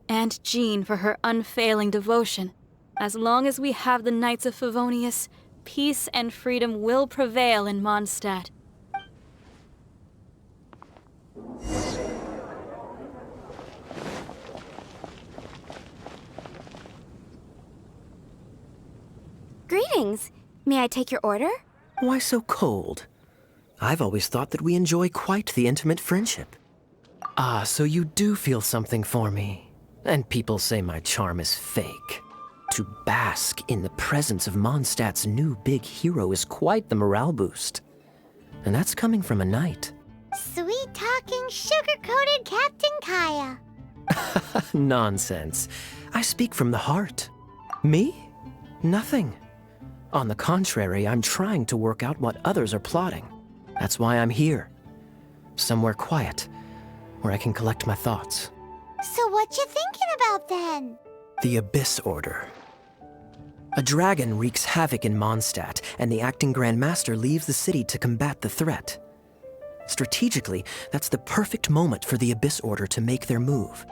And Jean for her unfailing devotion. As long as we have the Knights of Favonius, peace and freedom will prevail in Mondstadt. Greetings. May I take your order? Why so cold? I've always thought that we enjoy quite the intimate friendship. Ah, so you do feel something for me. And people say my charm is fake. To bask in the presence of Mondstadt's new big hero is quite the morale boost. And that's coming from a knight. Sweet-talking, sugar-coated Captain Kaya. Nonsense. I speak from the heart. Me? Nothing. On the contrary, I'm trying to work out what others are plotting. That's why I'm here. Somewhere quiet, where I can collect my thoughts. So what you thinking about then? The Abyss Order. A dragon wreaks havoc in Mondstadt, and the acting Grand Master leaves the city to combat the threat. Strategically, that's the perfect moment for the Abyss Order to make their move.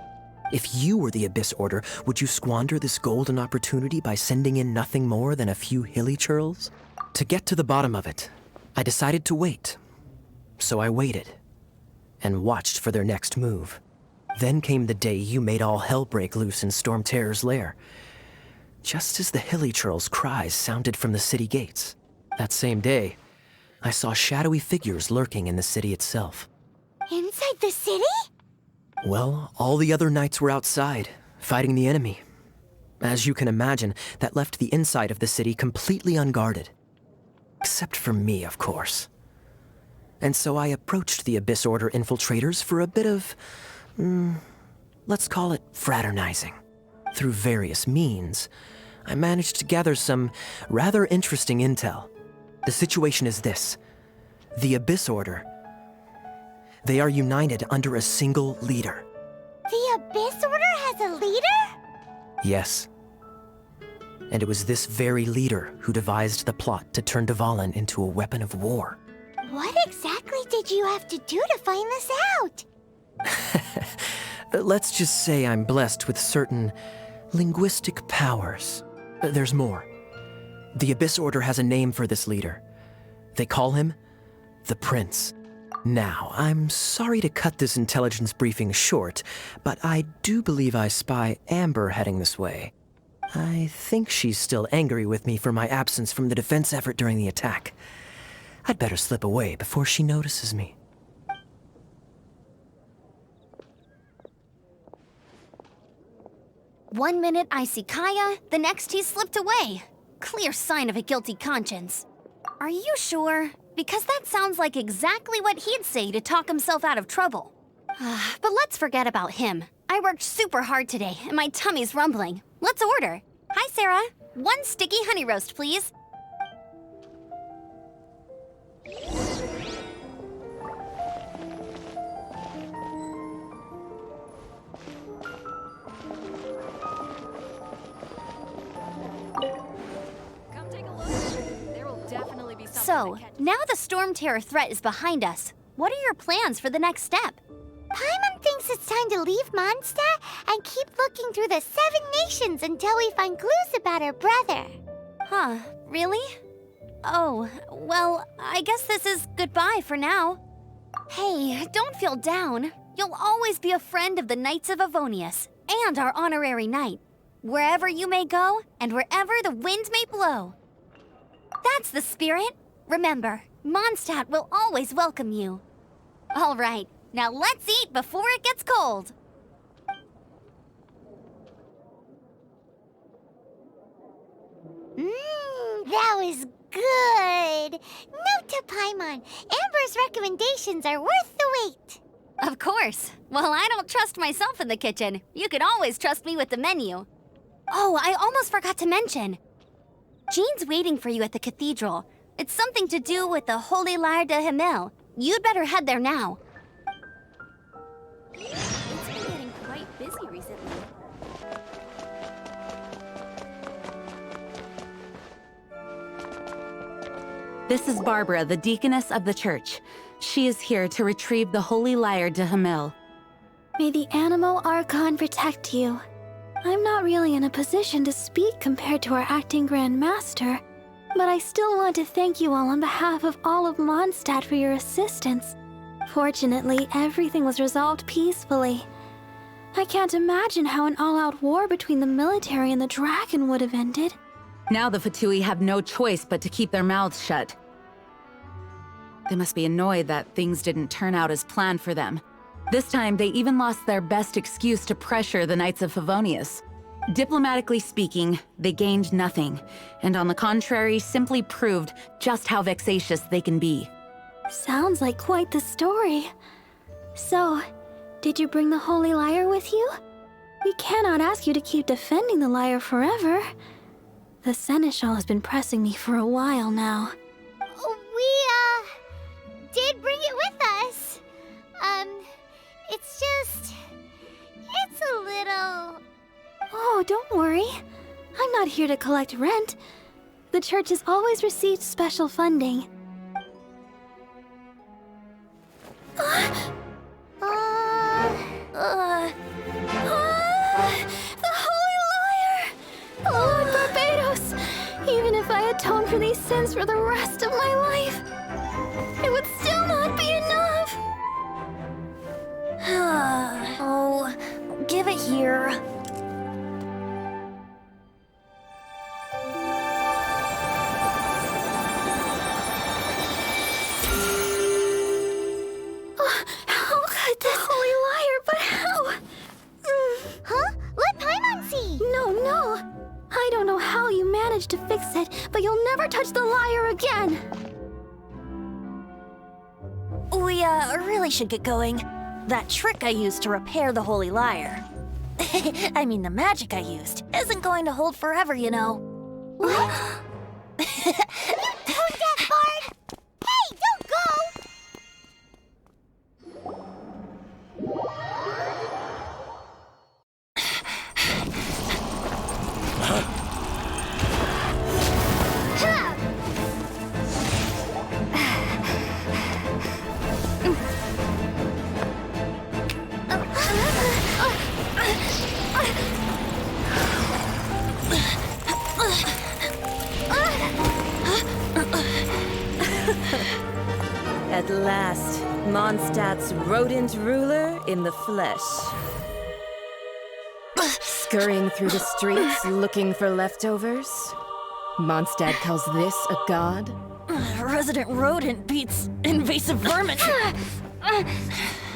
If you were the Abyss Order, would you squander this golden opportunity by sending in nothing more than a few hilly churls? To get to the bottom of it, I decided to wait. So I waited, and watched for their next move. Then came the day you made all hell break loose in Storm Terror's lair. Just as the hilly churls' cries sounded from the city gates. That same day, I saw shadowy figures lurking in the city itself. Inside the city? Well, all the other knights were outside, fighting the enemy. As you can imagine, that left the inside of the city completely unguarded. Except for me, of course. And so I approached the Abyss Order infiltrators for a bit of, let's call it fraternizing. Through various means, I managed to gather some rather interesting intel. The situation is this. The Abyss Order, they are united under a single leader. The Abyss Order has a leader? Yes. And it was this very leader who devised the plot to turn Dvalin into a weapon of war. What exactly did you have to do to find this out? Let's just say I'm blessed with certain linguistic powers. There's more. The Abyss Order has a name for this leader. They call him the Prince. Now, I'm sorry to cut this intelligence briefing short, but I do believe I spy Amber heading this way. I think she's still angry with me for my absence from the defense effort during the attack. I'd better slip away before she notices me. One minute I see Kaya, the next he's slipped away. Clear sign of a guilty conscience. Are you sure? Because that sounds like exactly what he'd say to talk himself out of trouble. But let's forget about him. I worked super hard today, and my tummy's rumbling. Let's order. Hi, Sarah. 1 sticky honey roast, please. So, now the Storm Terror threat is behind us. What are your plans for the next step? Paimon thinks it's time to leave Mondstadt and keep looking through the 7 nations until we find clues about her brother. Huh, really? Oh, well, I guess this is goodbye for now. Hey, don't feel down. You'll always be a friend of the Knights of Avonius and our honorary knight. Wherever you may go and wherever the wind may blow. That's the spirit. Remember, Mondstadt will always welcome you. All right, now let's eat before it gets cold. That was good. Note to Paimon, Amber's recommendations are worth the wait. Of course. Well, I don't trust myself in the kitchen. You can always trust me with the menu. Oh, I almost forgot to mention. Jean's waiting for you at the cathedral. It's something to do with the Holy Lyre de Himmel. You'd better head there now. It's been getting quite busy recently. This is Barbara, the deaconess of the church. She is here to retrieve the Holy Lyre de Himmel. May the Animo Archon protect you. I'm not really in a position to speak compared to our acting Grand Master, but I still want to thank you all on behalf of all of Mondstadt for your assistance. Fortunately, everything was resolved peacefully. I can't imagine how an all-out war between the military and the dragon would have ended. Now the Fatui have no choice but to keep their mouths shut. They must be annoyed that things didn't turn out as planned for them. This time, they even lost their best excuse to pressure the Knights of Favonius. Diplomatically speaking, they gained nothing, and on the contrary, simply proved just how vexatious they can be. Sounds like quite the story. So, did you bring the Holy Lyre with you? We cannot ask you to keep defending the lyre forever. The Seneschal has been pressing me for a while now. We, did bring it with us. It's a little... Oh, don't worry. I'm not here to collect rent. The church has always received special funding. The Holy Lyre! Lord Barbados! Even if I atone for these sins for the rest of my life, it would still not be enough! Oh, give it here. How could the Holy Lyre, but how? Huh? Let Paimon see! No. I don't know how you managed to fix it, but you'll never touch the lyre again! We, really should get going. That trick I used to repair the Holy Lyre. I mean, the magic I used isn't going to hold forever, you know. What? You tone-deaf bard! Hey, don't go! At last, Mondstadt's rodent ruler in the flesh. Scurrying through the streets looking for leftovers? Mondstadt calls this a god? Resident rodent beats invasive vermin.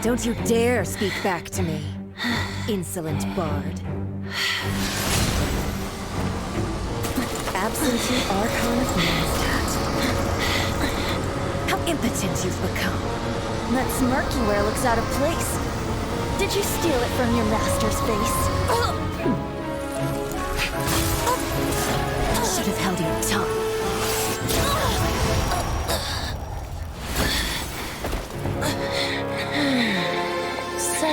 Don't you dare speak back to me, insolent bard. Absentee Archon of Mondstadt. How impotent you've become. That smirk you wear looks out of place. Did you steal it from your master's face? Should have held your tongue. So,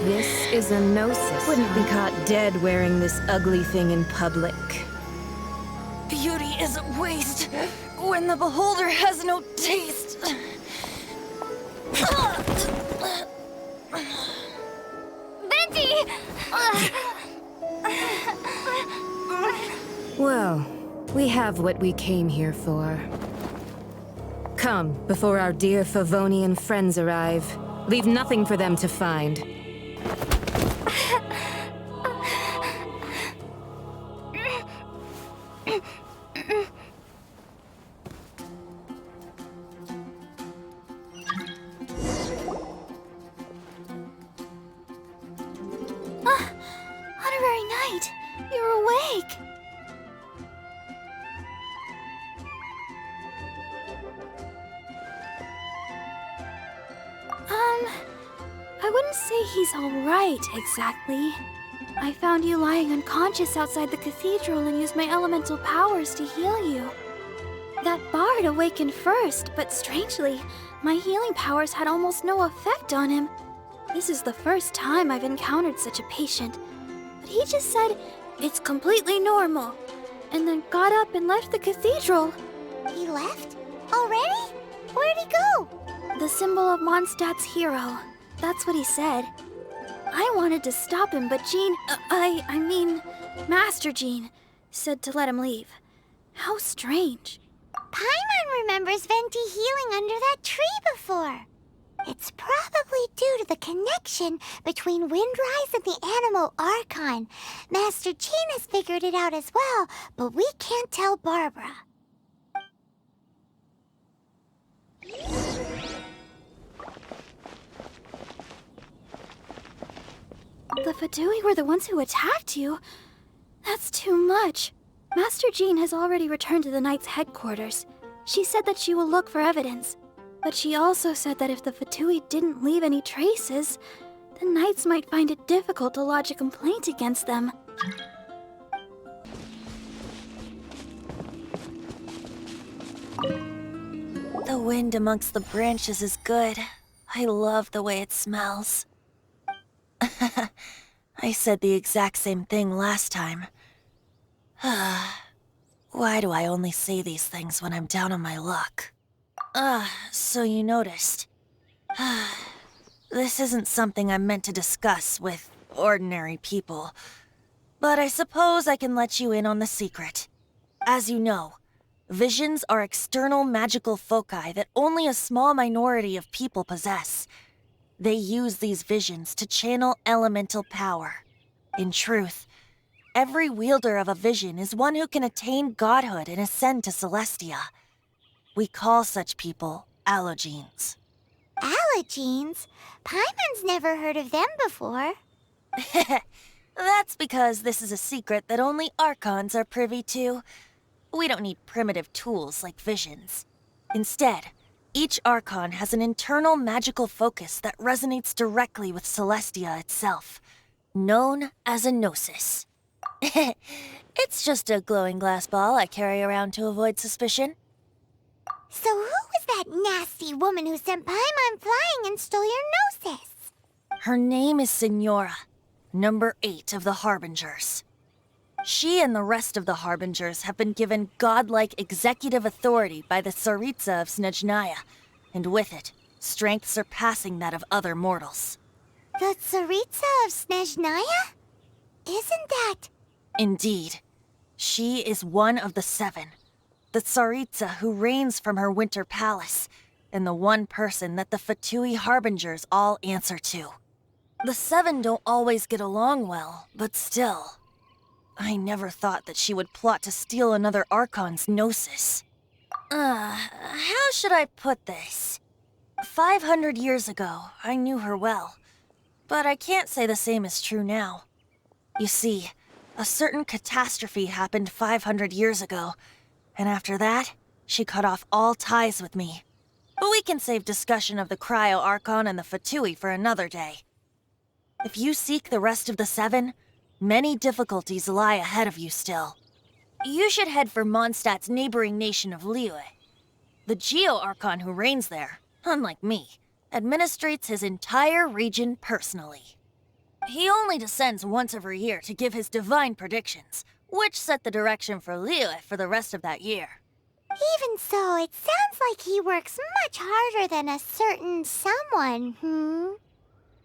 this is a gnosis. Wouldn't be caught dead wearing this ugly thing in public. Beauty is a waste when the beholder has no taste. Venti! Well, we have what we came here for. Come, before our dear Favonian friends arrive. Leave nothing for them to find. Honorary Knight, you're awake. I wouldn't say he's all right, exactly. I found you lying unconscious outside the cathedral and used my elemental powers to heal you. That bard awakened first, but strangely, my healing powers had almost no effect on him. This is the first time I've encountered such a patient. But he just said, it's completely normal, and then got up and left the cathedral. He left? Already? Where'd he go? The symbol of Mondstadt's hero. That's what he said. I wanted to stop him, but Jean, I mean, Master Jean, said to let him leave. How strange. Paimon remembers Venti healing under that tree before. It's probably due to the connection between Windrise and the animal Archon. Master Jean has figured it out as well, but we can't tell Barbara. The Fatui were the ones who attacked you? That's too much. Master Jean has already returned to the Knight's headquarters. She said that she will look for evidence. But she also said that if the Fatui didn't leave any traces, the Knights might find it difficult to lodge a complaint against them. The wind amongst the branches is good. I love the way it smells. I said the exact same thing last time. Why do I only say these things when I'm down on my luck? So you noticed. This isn't something I'm meant to discuss with ordinary people. But I suppose I can let you in on the secret. As you know, visions are external magical foci that only a small minority of people possess. They use these visions to channel elemental power. In truth, every wielder of a vision is one who can attain godhood and ascend to Celestia. We call such people allogenes. Allogenes? Paimon's never heard of them before. That's because this is a secret that only Archons are privy to. We don't need primitive tools like visions. Instead, each Archon has an internal magical focus that resonates directly with Celestia itself, known as a gnosis. It's just a glowing glass ball I carry around to avoid suspicion. So who was that nasty woman who sent Paimon flying and stole your gnosis? Her name is Signora, number 8 of the Harbingers. She and the rest of the Harbingers have been given godlike executive authority by the Tsaritsa of Snezhnaya, and with it, strength surpassing that of other mortals. The Tsaritsa of Snezhnaya? Isn't that... Indeed. She is one of the 7, the Tsaritsa who reigns from her winter palace, and the one person that the Fatui Harbingers all answer to. The seven don't always get along well, but still. I never thought that she would plot to steal another Archon's Gnosis. How should I put this? 500 years ago, I knew her well. But I can't say the same is true now. You see, a certain catastrophe happened 500 years ago, and after that, she cut off all ties with me. But we can save discussion of the Cryo-Archon and the Fatui for another day. If you seek the rest of the seven, many difficulties lie ahead of you still. You should head for MONSTATT's neighboring nation of Liyue. The Geo-Archon who reigns there, unlike me, administrates his entire region personally. He only descends once every year to give his divine predictions, which set the direction for Liyue for the rest of that year. Even so, it sounds like he works much harder than a certain someone,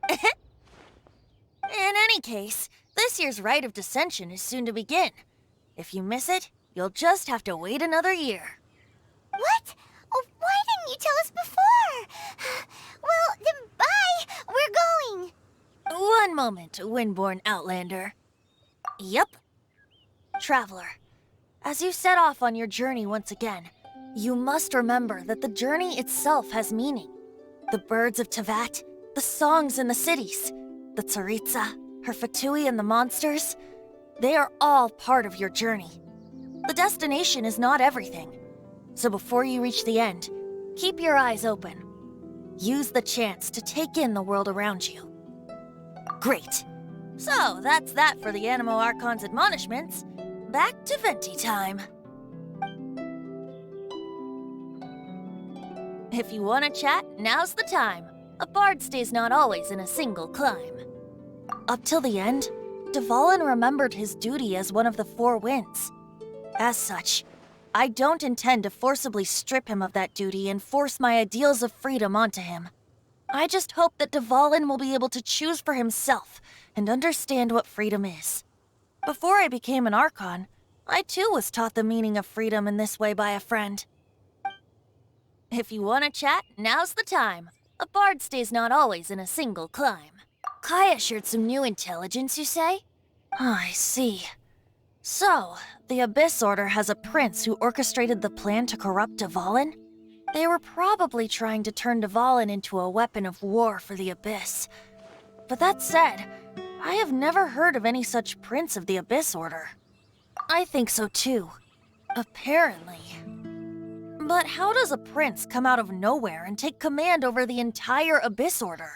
In any case, this year's Rite of Descension is soon to begin. If you miss it, you'll just have to wait another year. What? Oh, why didn't you tell us before? Well, then bye! We're going! One moment, Windborn Outlander. Yep. Traveler, as you set off on your journey once again, you must remember that the journey itself has meaning. The birds of Teyvat, the songs in the cities, the Tsaritsa, her Fatui and the monsters, they are all part of your journey. The destination is not everything. So before you reach the end, keep your eyes open. Use the chance to take in the world around you. Great. So that's that for the Animo Archon's admonishments. Back to Venti time. If you want to chat, now's the time. A bard stays not always in a single climb. Up till the end, Dvalin remembered his duty as one of the four winds. As such, I don't intend to forcibly strip him of that duty and force my ideals of freedom onto him. I just hope that Dvalin will be able to choose for himself and understand what freedom is. Before I became an Archon, I too was taught the meaning of freedom in this way by a friend. If you want to chat, now's the time. A bard stays not always in a single climb. Kaya shared some new intelligence, you say? Oh, I see. So, the Abyss Order has a prince who orchestrated the plan to corrupt Dvalin? They were probably trying to turn Dvalin into a weapon of war for the Abyss. But that said, I have never heard of any such prince of the Abyss Order. I think so too. Apparently. But how does a prince come out of nowhere and take command over the entire Abyss Order?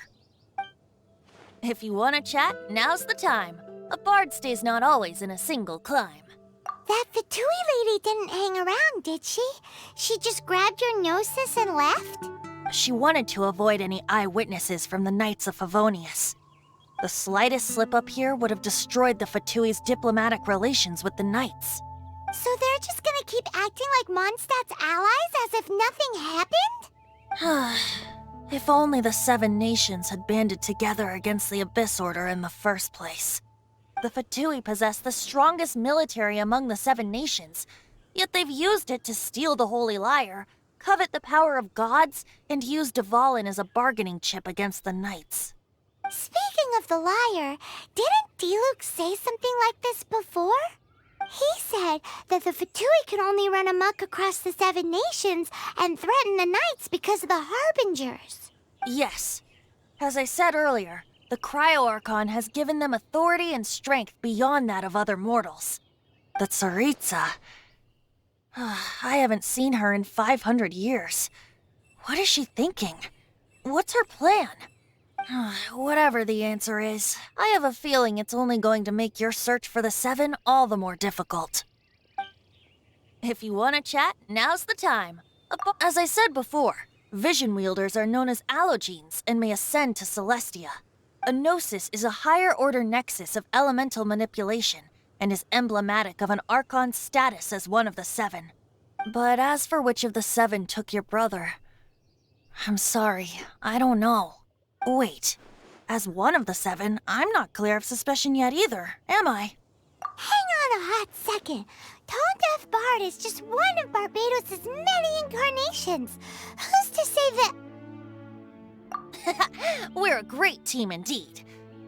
If you want to chat, now's the time. A bard stays not always in a single climb. That Fatui lady didn't hang around, did she? She just grabbed your Gnosis and left? She wanted to avoid any eyewitnesses from the Knights of Favonius. The slightest slip-up here would have destroyed the Fatui's diplomatic relations with the Knights. So they're just gonna keep acting like Mondstadt's allies as if nothing happened? If only the Seven Nations had banded together against the Abyss Order in the first place. The Fatui possess the strongest military among the Seven Nations, yet they've used it to steal the Holy Lyre, covet the power of gods, and use Dvalin as a bargaining chip against the Knights. Speaking of the lyre, didn't Diluc say something like this before? He said that the Fatui could only run amok across the Seven Nations and threaten the Knights because of the Harbingers. Yes. As I said earlier, the Cryo-Archon has given them authority and strength beyond that of other mortals. The Tsaritsa... I haven't seen her in 500 years. What is she thinking? What's her plan? Whatever the answer is, I have a feeling it's only going to make your search for the Seven all the more difficult. If you want to chat, now's the time. As I said before, vision wielders are known as allogenes and may ascend to Celestia. A Gnosis is a higher-order nexus of elemental manipulation and is emblematic of an Archon's status as one of the Seven. But as for which of the Seven took your brother, I'm sorry, I don't know. Wait, as one of the Seven, I'm not clear of suspicion yet either, am I? Hang on a hot second. Tone Deaf Bard is just one of Barbados' many incarnations. Who's to say that... We're a great team indeed.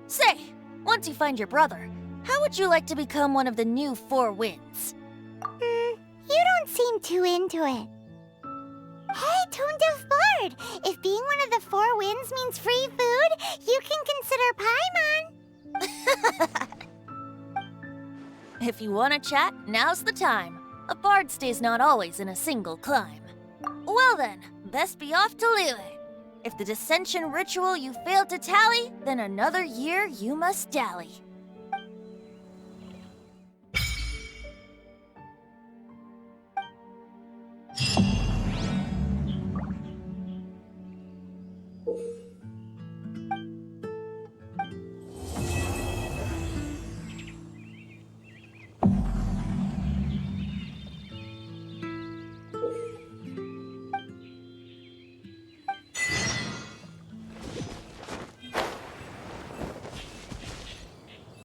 Say, once you find your brother, how would you like to become one of the new Four Winds? You don't seem too into it. Hey, Tone Deaf Bard! If being one of the Four Winds means free food, you can consider Paimon. If you want to chat, now's the time. A bard stays not always in a single climb. Well then, best be off to Liyue. If the dissension ritual you failed to tally, then another year you must dally.